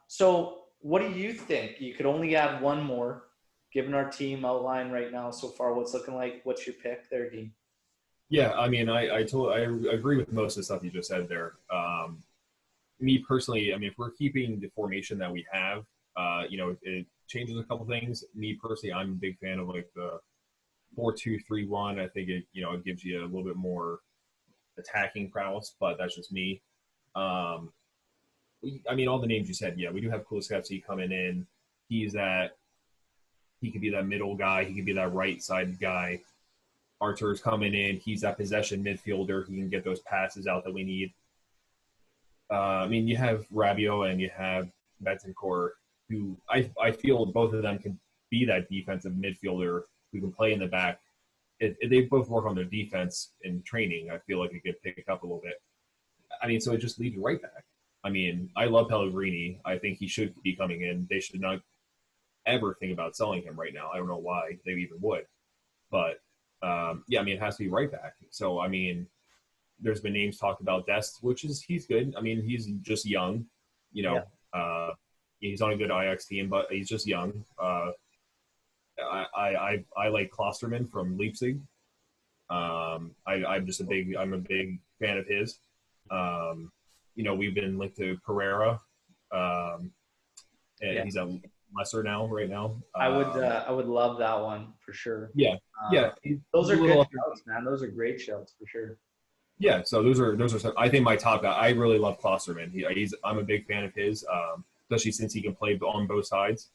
So what do you think? You could only add one more, given our team outline right now so far. What's looking like? What's your pick there, Dean? Yeah, I mean, I agree with most of the stuff you just said there. Me personally, I mean, if we're keeping the formation that we have, it changes a couple things. Me personally, I'm a big fan of like the 4-2-3-1. I think it gives you a little bit more attacking prowess, but that's just me. Um, I mean, all the names you said, yeah, we do have Kulusevski coming in. He's that. He could be that middle guy. He could be that right side guy. Artur's coming in. He's that possession midfielder. He can get those passes out that we need. I mean, you have Rabiot and you have Betancourt, who I feel both of them can be that defensive midfielder who can play in the back. If they both work on their defense in training, I feel like it could pick up a little bit. I mean, so it just leads right back. I mean, I love Pellegrini. I think he should be coming in. They should not ever think about selling him right now. I don't know why they even would. But, yeah, I mean, it has to be right back. So, I mean, there's been names talked about Dest, he's good. I mean, he's just young. He's on a good Ajax team, but he's just young. I like Klosterman from Leipzig. I'm a big fan of his. We've been linked to Pereira. He's at Leicester right now. I would love that one for sure. Yeah. Those are good shouts, man. Those are great shouts for sure. Yeah, so those are I think my top guy. I really love Klosterman. I'm a big fan of his, especially since he can play on both sides.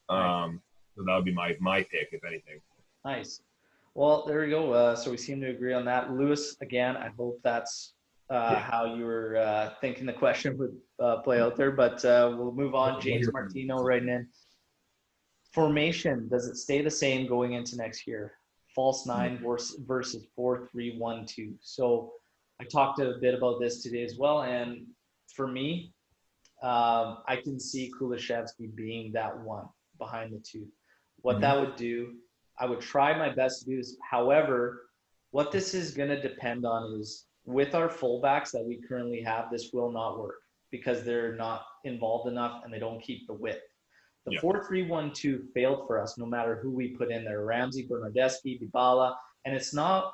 So that would be my pick, if anything. Nice. Well, there we go. So we seem to agree on that. Lewis, again, I hope that's how you were thinking the question would play out there. But we'll move on. James Martino writing in. Formation, does it stay the same going into next year? False nine versus 4-3-1-2. So I talked a bit about this today as well. And for me, I can see Kulusevski being that one behind the two. What that would do, I would try my best to do this. However, what this is going to depend on is with our fullbacks that we currently have, this will not work because they're not involved enough and they don't keep the width. The 4-3-1-2 failed for us no matter who we put in there. Ramsey, Bernardeschi, Dybala. And it's not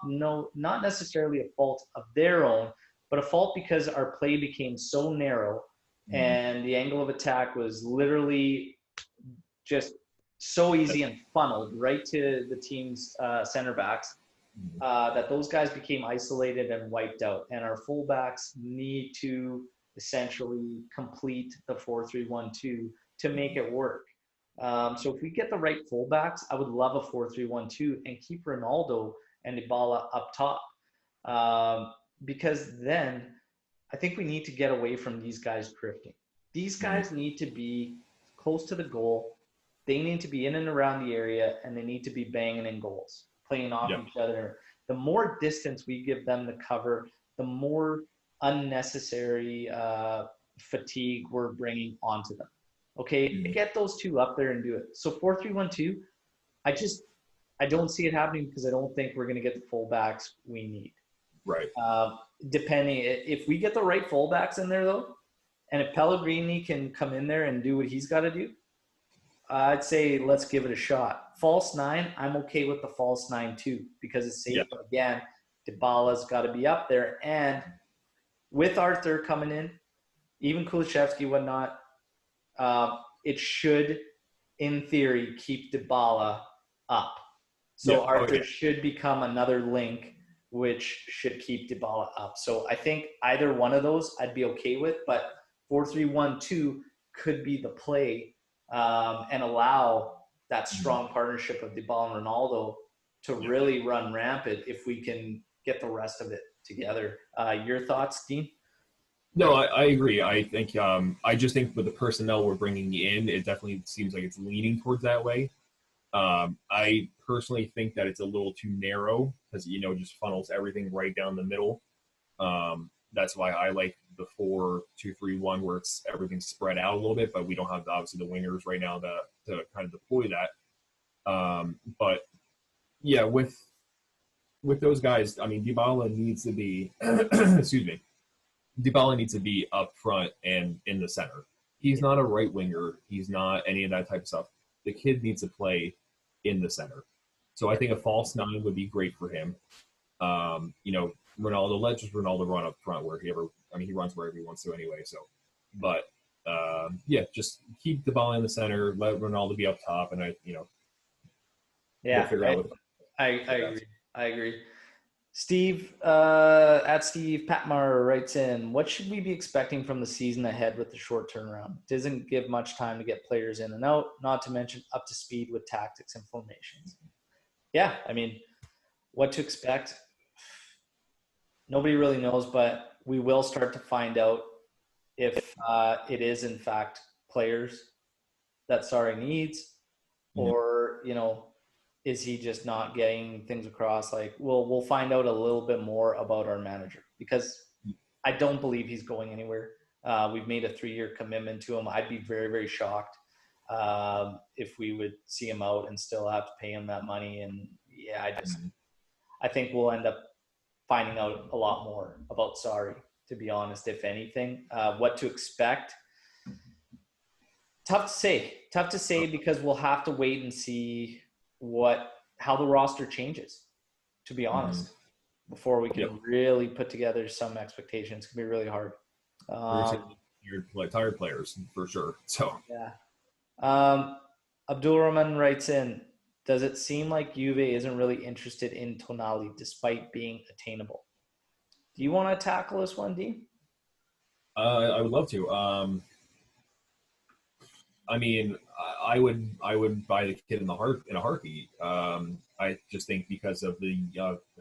necessarily a fault of their own, but a fault because our play became so narrow and the angle of attack was literally just so easy and funneled right to the team's center backs that those guys became isolated and wiped out. And our fullbacks need to essentially complete the 4-3-1-2 to make it work. So if we get the right fullbacks, I would love a 4-3-1-2 and keep Ronaldo and Dybala up top. Because then I think we need to get away from these guys drifting. These guys need to be close to the goal. They need to be in and around the area, and they need to be banging in goals, playing off each other. The more distance we give them to cover, the more unnecessary fatigue we're bringing onto them. Okay, get those two up there and do it. So 4-3-1-2, I don't see it happening because I don't think we're going to get the fullbacks we need. Right. Depending, if we get the right fullbacks in there though, and if Pellegrini can come in there and do what he's got to do, I'd say let's give it a shot. False nine, I'm okay with the false nine too because it's safe. But again, Dybala's got to be up there, and with Arthur coming in, even Kulusevski, whatnot, it should, in theory, keep Dybala up. So Arthur should become another link, which should keep Dybala up. So I think either one of those I'd be okay with, but 4-3-1-2 could be the play and allow that strong partnership of Dybala and Ronaldo to really run rampant if we can get the rest of it together. Your thoughts, Dean? No, I agree. I think I just think with the personnel we're bringing in, it definitely seems like it's leaning towards that way. I personally think that it's a little too narrow because it just funnels everything right down the middle. That's why I like the 4-2-3-1 where it's everything's spread out a little bit, but we don't have obviously the wingers right now to kind of deploy that. But yeah, with those guys, I mean, Dybala needs to be excuse me. Dybala needs to be up front and in the center. He's not a right winger. He's not any of that type of stuff. The kid needs to play in the center. So I think a false nine would be great for him. Ronaldo, let just Ronaldo run up front he runs wherever he wants to anyway. So, but just keep the ball in the center, let Ronaldo be up top, and we'll figure out what. I agree. I agree. Steve at Steve Patmar writes in, what should we be expecting from the season ahead with the short turnaround? It doesn't give much time to get players in and out, not to mention up to speed with tactics and formations. Yeah, I mean, what to expect? Nobody really knows, but we will start to find out if it is in fact players that Sarri needs, or is he just not getting things across? Like, we'll find out a little bit more about our manager, because I don't believe he's going anywhere. We've made a 3-year commitment to him. I'd be very, very shocked if we would see him out and still have to pay him that money. And I think we'll end up finding out a lot more about Sarri, to be honest, if anything. What to expect? Tough to say because we'll have to wait and see how the roster changes, to be honest, before we can really put together some expectations. It's gonna be really hard. Tired players for sure. So Abdul Rahman writes in, does it seem like Juve isn't really interested in Tonali despite being attainable? Do you want to tackle this one, D? I would love to. I would buy the kid in a heartbeat. I just think because of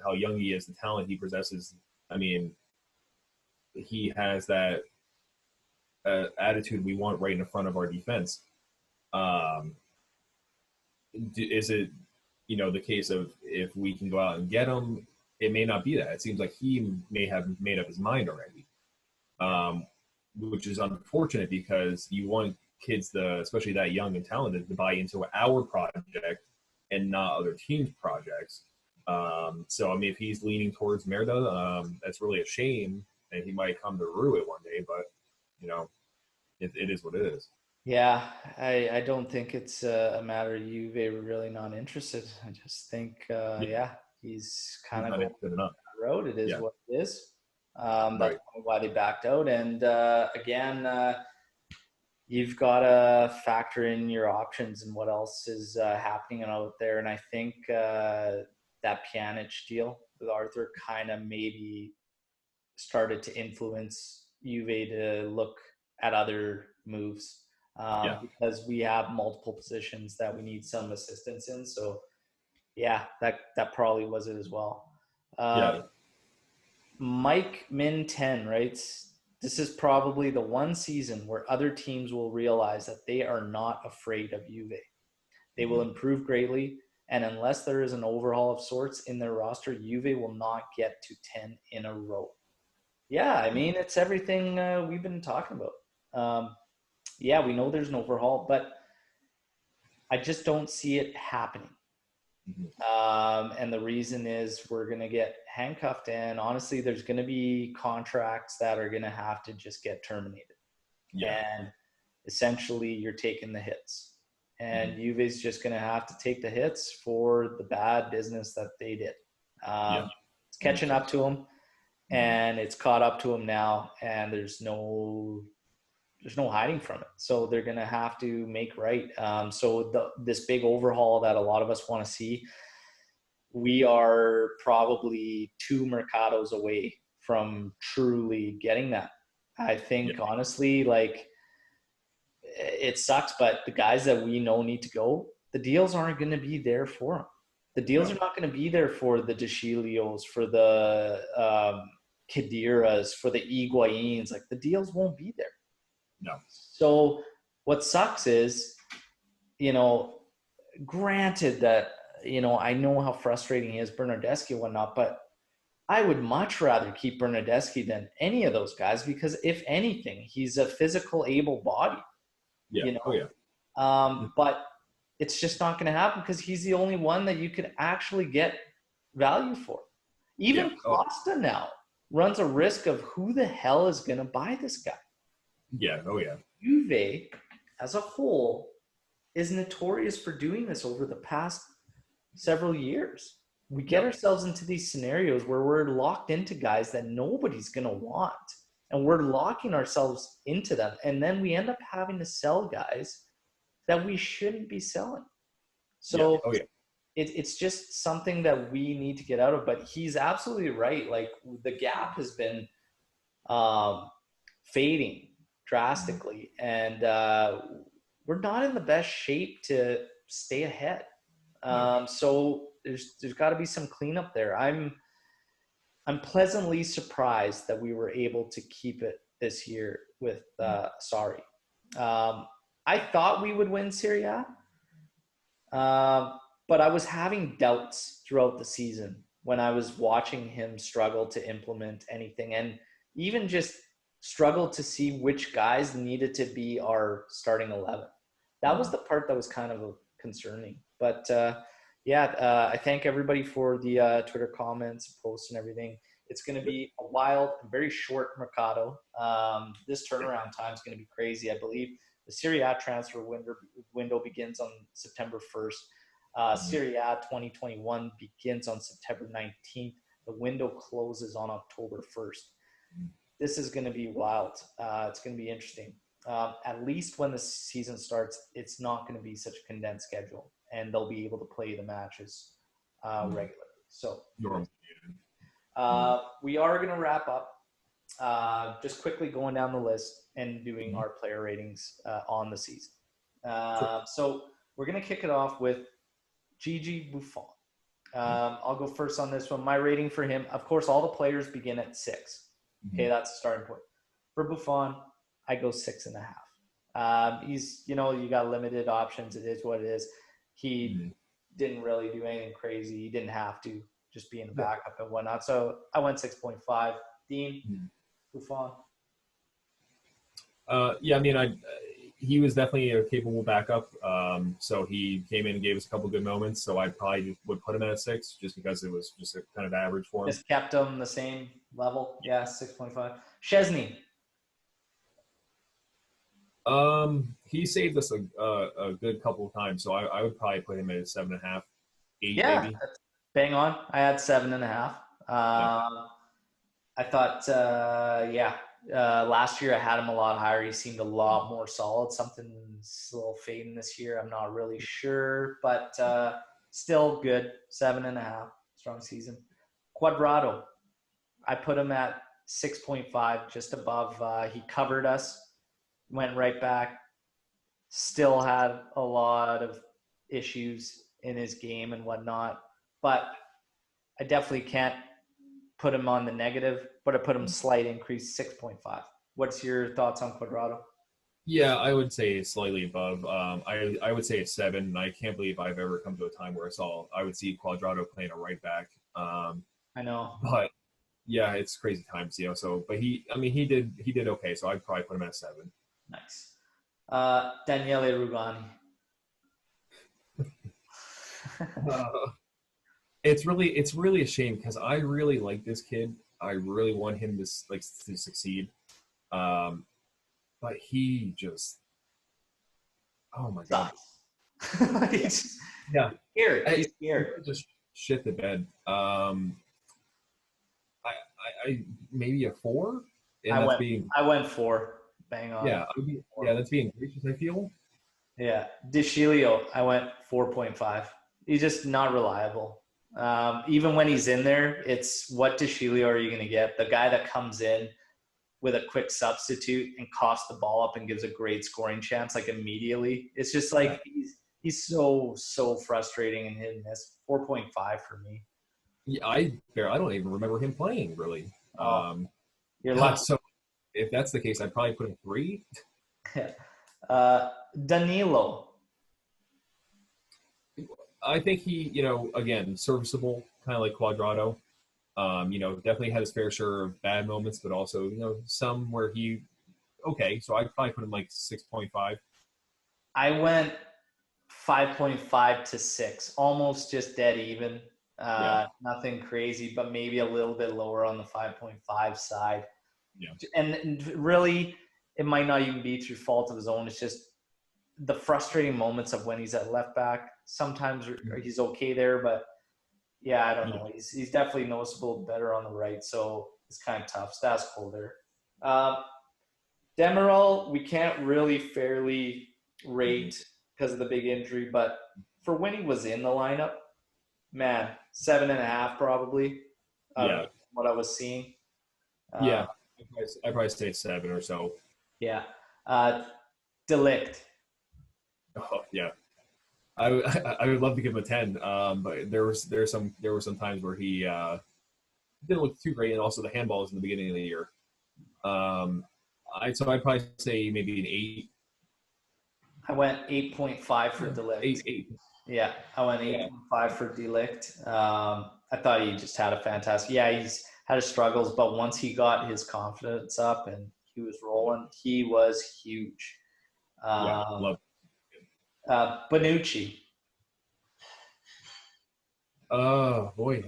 how young he is, the talent he possesses. I mean, he has that attitude we want right in the front of our defense. Is it the case of if we can go out and get him? It may not be that. It seems like he may have made up his mind already, which is unfortunate because you want kids, especially that young and talented, to buy into our project and not other teams' projects. If he's leaning towards Merda, that's really a shame, and he might come to rue it one day. But it is what it is. Yeah, I don't think it's a matter of Juve really not interested. I just think, he's kind of going down that road. It is what it is. That's why they backed out. And again, you've got to factor in your options and what else is happening out there. And I think that Pianic deal with Arthur kind of maybe started to influence Juve to look at other moves. Because we have multiple positions that we need some assistance in. So, that probably was it as well. Mike Min 10 writes, this is probably the one season where other teams will realize that they are not afraid of Juve. They will improve greatly, and unless there is an overhaul of sorts in their roster, Juve will not get to 10 in a row. Yeah, I mean, it's everything we've been talking about. We know there's an overhaul, but I just don't see it happening. And the reason is we're going to get handcuffed, and honestly, there's going to be contracts that are going to have to just get terminated. And essentially, you're taking the hits. And Juve's just going to have to take the hits for the bad business that they did. It's catching up to them, and it's caught up to them now, and there's no hiding from it. So they're going to have to make right. This big overhaul that a lot of us want to see, we are probably 2 mercados away from truly getting that. I think honestly, like, it sucks, but the guys that we know need to go, the deals aren't going to be there for them. The deals are not going to be there for the De Chilios, for the Khediras, for the Higuains. Like, the deals won't be there. No. So what sucks is, granted that, I know how frustrating he is, Bernardeschi and whatnot, but I would much rather keep Bernardeschi than any of those guys because, if anything, he's a physical, able body. But it's just not going to happen because he's the only one that you could actually get value for. Even Costa now runs a risk of who the hell is going to buy this guy. Juve, as a whole, is notorious for doing this over the past several years. we get ourselves into these scenarios where we're locked into guys that nobody's going to want, and we're locking ourselves into them. And then we end up having to sell guys that we shouldn't be selling. So it's just something that we need to get out of. But he's absolutely right. Like, the gap has been fading drastically, and we're not in the best shape to stay ahead. So there's got to be some cleanup there. I'm pleasantly surprised that we were able to keep it this year with Sarri. I thought we would win serieA, but I was having doubts throughout the season when I was watching him struggle to implement anything, and even just struggle to see which guys needed to be our starting 11. That was the part that was kind of concerning. But I thank everybody for the Twitter comments, posts, and everything. It's going to be a wild and very short Mercato. This turnaround time is going to be crazy. I believe the serieA transfer window begins on September 1st. serieA 2021 begins on September 19th. The window closes on October 1st. This is going to be wild. It's going to be interesting. At least when the season starts, it's not going to be such a condensed schedule, and they'll be able to play the matches regularly. So we are going to wrap up. Just quickly going down the list and doing our player ratings on the season. So we're going to kick it off with Gigi Buffon. I'll go first on this one. My rating for him, of course, all the players begin at 6. Okay, that's the starting point. For Buffon, I go 6.5. He's, you got limited options. It is what it is. He didn't really do anything crazy. He didn't have to, just be in the backup and whatnot. So I went 6.5. Dean, Buffon. He was definitely a capable backup. So he came in and gave us a couple good moments. So I probably would put him at a 6 just because it was just a kind of average for him. Just kept him the same level. Yeah, 6.5. Szczesny. He saved us a good couple of times. So I would probably put him at a 7.5, 8 maybe. Bang on. I had 7.5. I thought, last year I had him a lot higher. He seemed a lot more solid. Something's a little fading this year. I'm not really sure, but still good. 7.5. Strong season. Cuadrado. I put him at 6.5, just above. He covered us, went right back, still had a lot of issues in his game and whatnot. But I definitely can't put him on the negative, but I put him slight increase, 6.5. What's your thoughts on Cuadrado? Yeah, I would say slightly above. I would say a 7. And I can't believe I've ever come to a time where I would see Cuadrado playing a right back. I know, but yeah, it's crazy times, So, but he did okay. So I'd probably put him at a 7. Nice. Daniele Rougani. It's really a shame because I really like this kid. I really want him to succeed. But he just, oh my god, He's scared. He's scared. Just shit the bed. I maybe a 4. And I went 4. Bang on. Yeah, that's being gracious, I feel. Yeah, DeCilio, I went 4.5. He's just not reliable. Even when he's in there, it's what DeCilio are you going to get? The guy that comes in with a quick substitute and coughs the ball up and gives a great scoring chance like immediately. It's just like he's so frustrating and hit and miss. 4.5 for me. Yeah, I don't even remember him playing really. You're lucky. So if that's the case, I'd probably put him 3. Danilo. I think he, again, serviceable, kind of like Cuadrado. Definitely had his fair share of bad moments, but also, some where so I'd probably put him like 6.5. I went 5.5 to 6, almost just dead even. Nothing crazy, but maybe a little bit lower on the 5.5 side. Yeah. And really, it might not even be through fault of his own. It's just the frustrating moments of when he's at left back. Sometimes he's okay there, but Yeah, I don't know. He's definitely noticeable better on the right, so it's kind of tough. Stats colder. Demirel, we can't really fairly rate because of the big injury, but for when he was in the lineup, man, 7.5 probably. Yeah. What I was seeing. Yeah. I'd probably say 7 or so. Yeah. Delict. Oh, yeah. I would love to give him a 10, but there were some times where he didn't look too great, and also the handballs in the beginning of the year. I'd probably say maybe an 8. I went 8.5 for Delict. 8. Yeah, I went 8.5 for Delict. I thought he just had a fantastic. Yeah, he's had his struggles, but once he got his confidence up and he was rolling, he was huge. Love. Bonucci. Oh boy.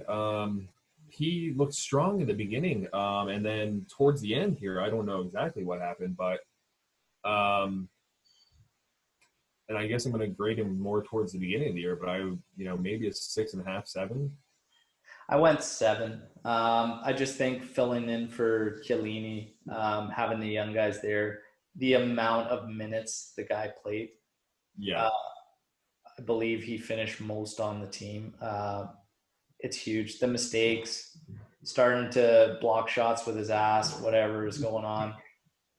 He looked strong in the beginning, and then towards the end here, I don't know exactly what happened, but and I guess I'm going to grade him more towards the beginning of the year, but maybe a 6.5, 7. I went 7. I just think filling in for Chiellini, having the young guys there, the amount of minutes the guy played. Yeah. I believe he finished most on the team. It's huge. The mistakes, starting to block shots with his ass, whatever is going on.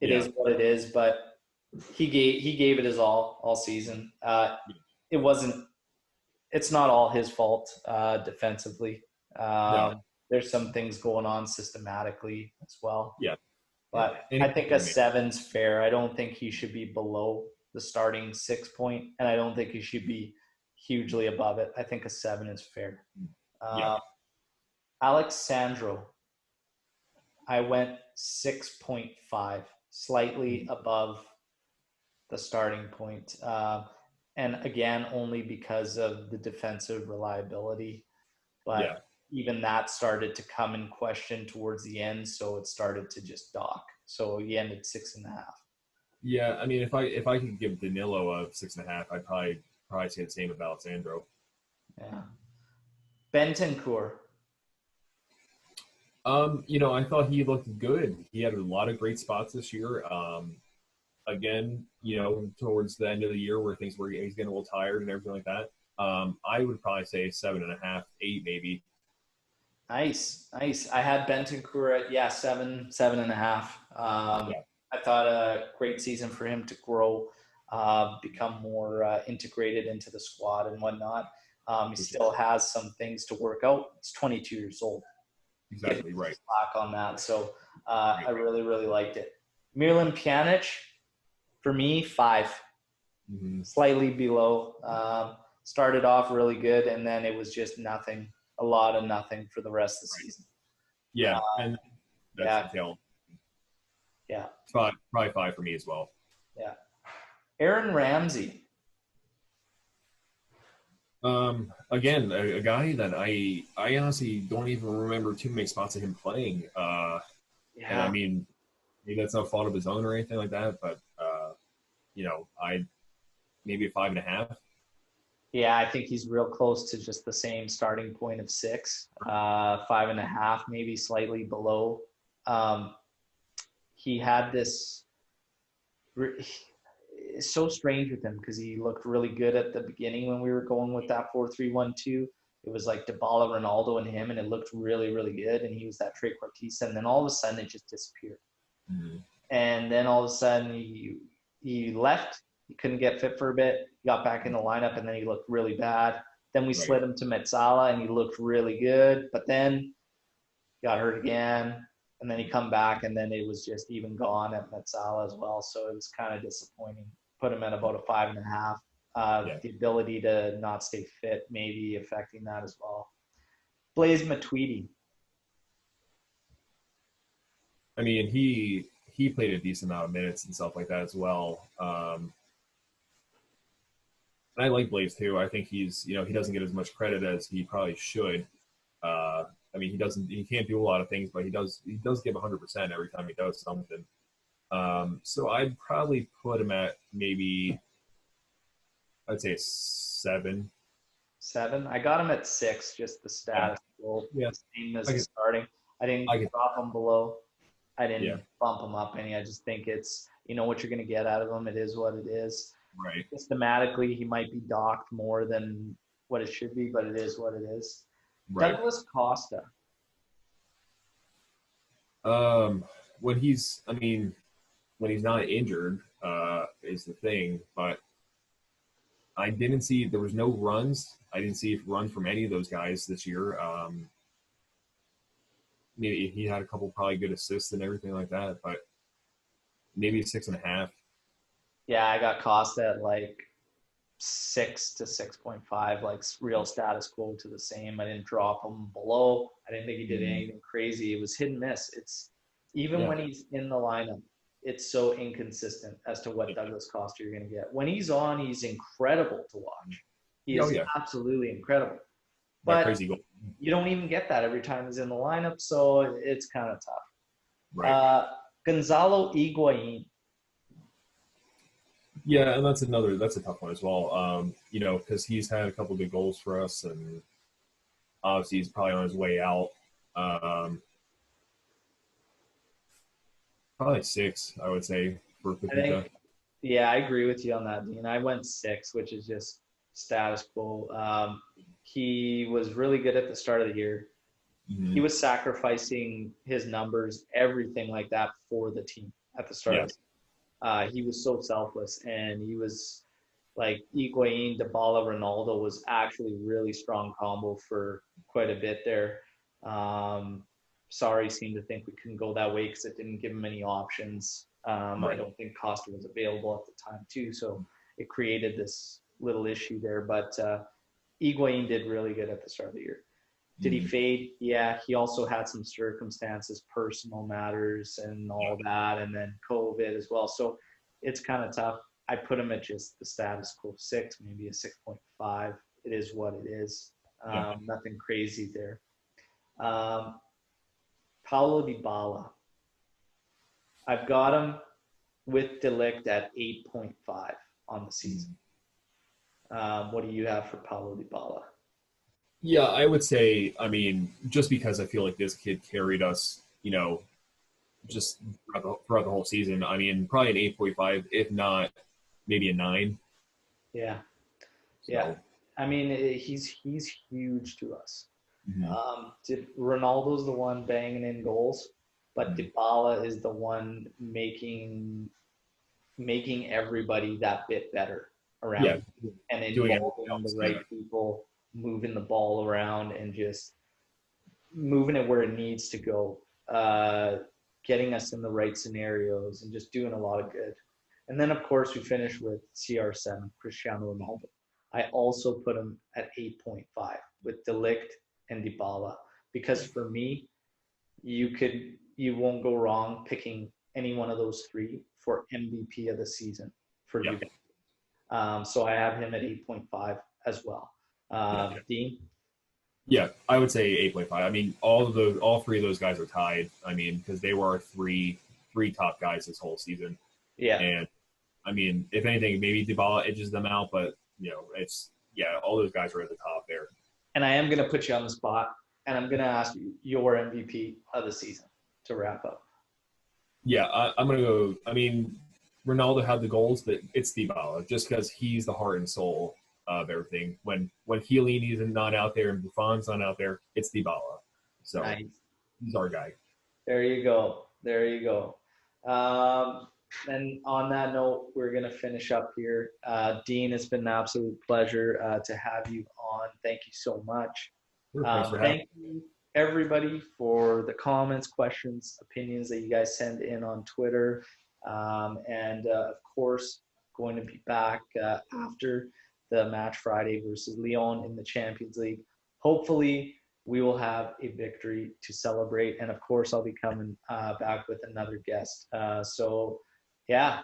It is what it is, but he gave it his all season. It's not all his fault defensively. No. There's some things going on systematically as well. Yeah. But I think a 7's fair. I don't think he should be below the starting 6 point, and I don't think he should be hugely above it. I think a 7 is fair. Alex Sandro, I went 6.5, slightly above the starting point. And again, only because of the defensive reliability. But even that started to come in question towards the end, so it started to just dock. So he ended 6.5. Yeah, I mean, if I could give Danilo a 6.5, I'd probably say the same about Alessandro. Yeah. Bentancur. I thought he looked good. He had a lot of great spots this year. Again, towards the end of the year where he's getting a little tired and everything like that. I would probably say 7.5, 8 maybe. Nice. I had Bentancur at 7.5. I thought a great season for him to grow, become more integrated into the squad and whatnot. He still has some things to work out. He's 22 years old. Exactly right. Slack on that. So I really, really liked it. Merlin Pianic, for me, 5. Slightly below. Started off really good, and then it was just nothing. A lot of nothing for the rest of the season. Yeah, and that's the tail. Yeah. Probably 5 for me as well. Yeah. Aaron Ramsey. Again, a guy that I honestly don't even remember too many spots of him playing. And I mean, maybe that's no fault of his own or anything like that, but I maybe a 5.5. Yeah, I think he's real close to just the same starting point of 6, 5.5, maybe slightly below. He had this. It's so strange with him because he looked really good at the beginning when we were going with that 4-3-1-2. It was like Dybala, Ronaldo, and him, and it looked really, really good. And he was that trequartista, and then all of a sudden it just disappeared. And then all of a sudden he left. He couldn't get fit for a bit. He got back in the lineup, and then he looked really bad. Then we slid him to Mezzala, and he looked really good. But then got hurt again, and then he come back, and then it was just even gone at Mezzala as well. So it was kind of disappointing. Put him at about a 5.5. The ability to not stay fit maybe affecting that as well. Blaise Matuidi. I mean, he played a decent amount of minutes and stuff like that as well. And I like Blaise too. I think he doesn't get as much credit as he probably should. I mean, he can't do a lot of things, but he does give 100% every time he does something. So I'd probably put him at maybe, I'd say a 7. 7. I got him at 6, just the Yeah. status quo, Yeah. the same as I the can, starting. I didn't I can, drop him below. I yeah. didn't bump him up any. I just think it's, you know what you're going to get out of him. It is what it is. Right. Systematically, he might be docked more than what it should be, but it is what it is. Right. Douglas Costa. Um, I mean, when he's not injured, is the thing. But I didn't see there was no runs. I didn't see runs from any of those guys this year. Maybe he had a couple probably good assists and everything like that, but maybe 6.5. Yeah, I got Costa at like 6 to 6.5, like real status quo to the same. I didn't drop him below. I didn't think he did anything crazy. It was hit and miss. It's even when he's in the lineup, it's so inconsistent as to what Douglas Costa you're going to get. When he's on, he's incredible to watch. He is absolutely incredible. But crazy goal. You don't even get that every time he's in the lineup, so it's kind of tough. Right. Gonzalo Higuain. Yeah, and that's a tough one as well. You know, because he's had a couple good goals for us, and obviously he's probably on his way out. Probably 6, I would say, for Pachuca. Yeah, I agree with you on that, Dean. I went 6, which is just status quo. He was really good at the start of the year. Mm-hmm. He was sacrificing his numbers, everything like that for the team at the start of the season. He was so selfless, and he was like Higuain, Dybala, Ronaldo was actually really strong combo for quite a bit there. Sarri seemed to think we couldn't go that way because it didn't give him any options. I don't think Costa was available at the time too, so it created this little issue there. But Higuain did really good at the start of the year. Did he fade? Yeah, he also had some circumstances, personal matters and all that, and then COVID as well. So it's kind of tough. I put him at just the status quo 6, maybe a 6.5. It is what it is. Nothing crazy there. Paulo Dybala. I've got him with Delict at 8.5 on the season. What do you have for Paulo Dybala? Yeah, I would say, I mean, just because I feel like this kid carried us, you know, just throughout the whole season. I mean, probably an 8.5, if not maybe a 9. Yeah. Yeah. I mean, he's huge to us. Ronaldo's the one banging in goals, but Dybala is the one making everybody that bit better around and involving the right people, moving the ball around and just moving it where it needs to go, getting us in the right scenarios and just doing a lot of good. And then, of course, we finish with CR7, Cristiano Ronaldo. I also put him at 8.5 with Delict and Dybala because for me, you won't go wrong picking any one of those 3 for MVP of the season for Juve. So I have him at 8.5 as well. Dean? Yeah, I would say 8.5. I mean, all 3 of those guys are tied. I mean, because they were our three top guys this whole season. Yeah. And I mean, if anything, maybe Dybala edges them out, but you know, all those guys are at the top there. And I am going to put you on the spot, and I'm going to ask you your MVP of the season to wrap up. Yeah, I'm going to go. I mean, Ronaldo had the goals, but it's Dybala just because he's the heart and soul of everything. When Chiellini's not out there and Buffon's not out there, it's Dybala. So he's our guy. There you go. And on that note, we're going to finish up here. Dean, it's been an absolute pleasure to have you on. Thank you so much. Thank you, everybody, for the comments, questions, opinions that you guys send in on Twitter. And of course, going to be back after the match Friday versus Lyon in the Champions League. Hopefully, we will have a victory to celebrate. And of course, I'll be coming back with another guest. So yeah,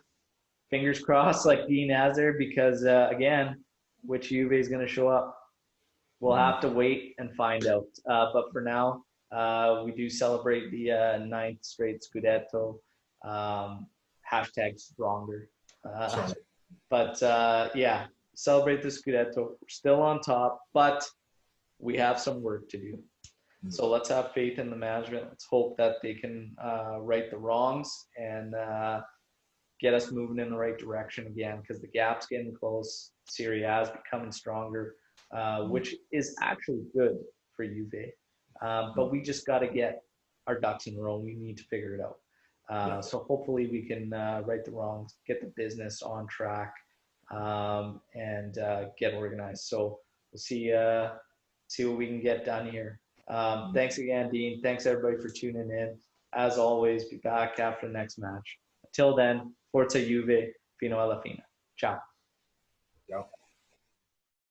fingers crossed like Dean has there because, again, which Juve is going to show up. We'll have to wait and find out. But for now, we do celebrate the 9th straight Scudetto. #stronger. But yeah, celebrate the Scudetto. We're still on top, but we have some work to do. So let's have faith in the management. Let's hope that they can right the wrongs and get us moving in the right direction again, because the gap's getting close. serieA is becoming stronger, which is actually good for Juve. But we just got to get our ducks in a row. We need to figure it out. So hopefully we can right the wrongs, get the business on track, and get organized. So we'll see what we can get done here. Thanks again, Dean. Thanks everybody for tuning in. As always, be back after the next match. Until then, Forza Juve, fino alla fine. Ciao. Ciao.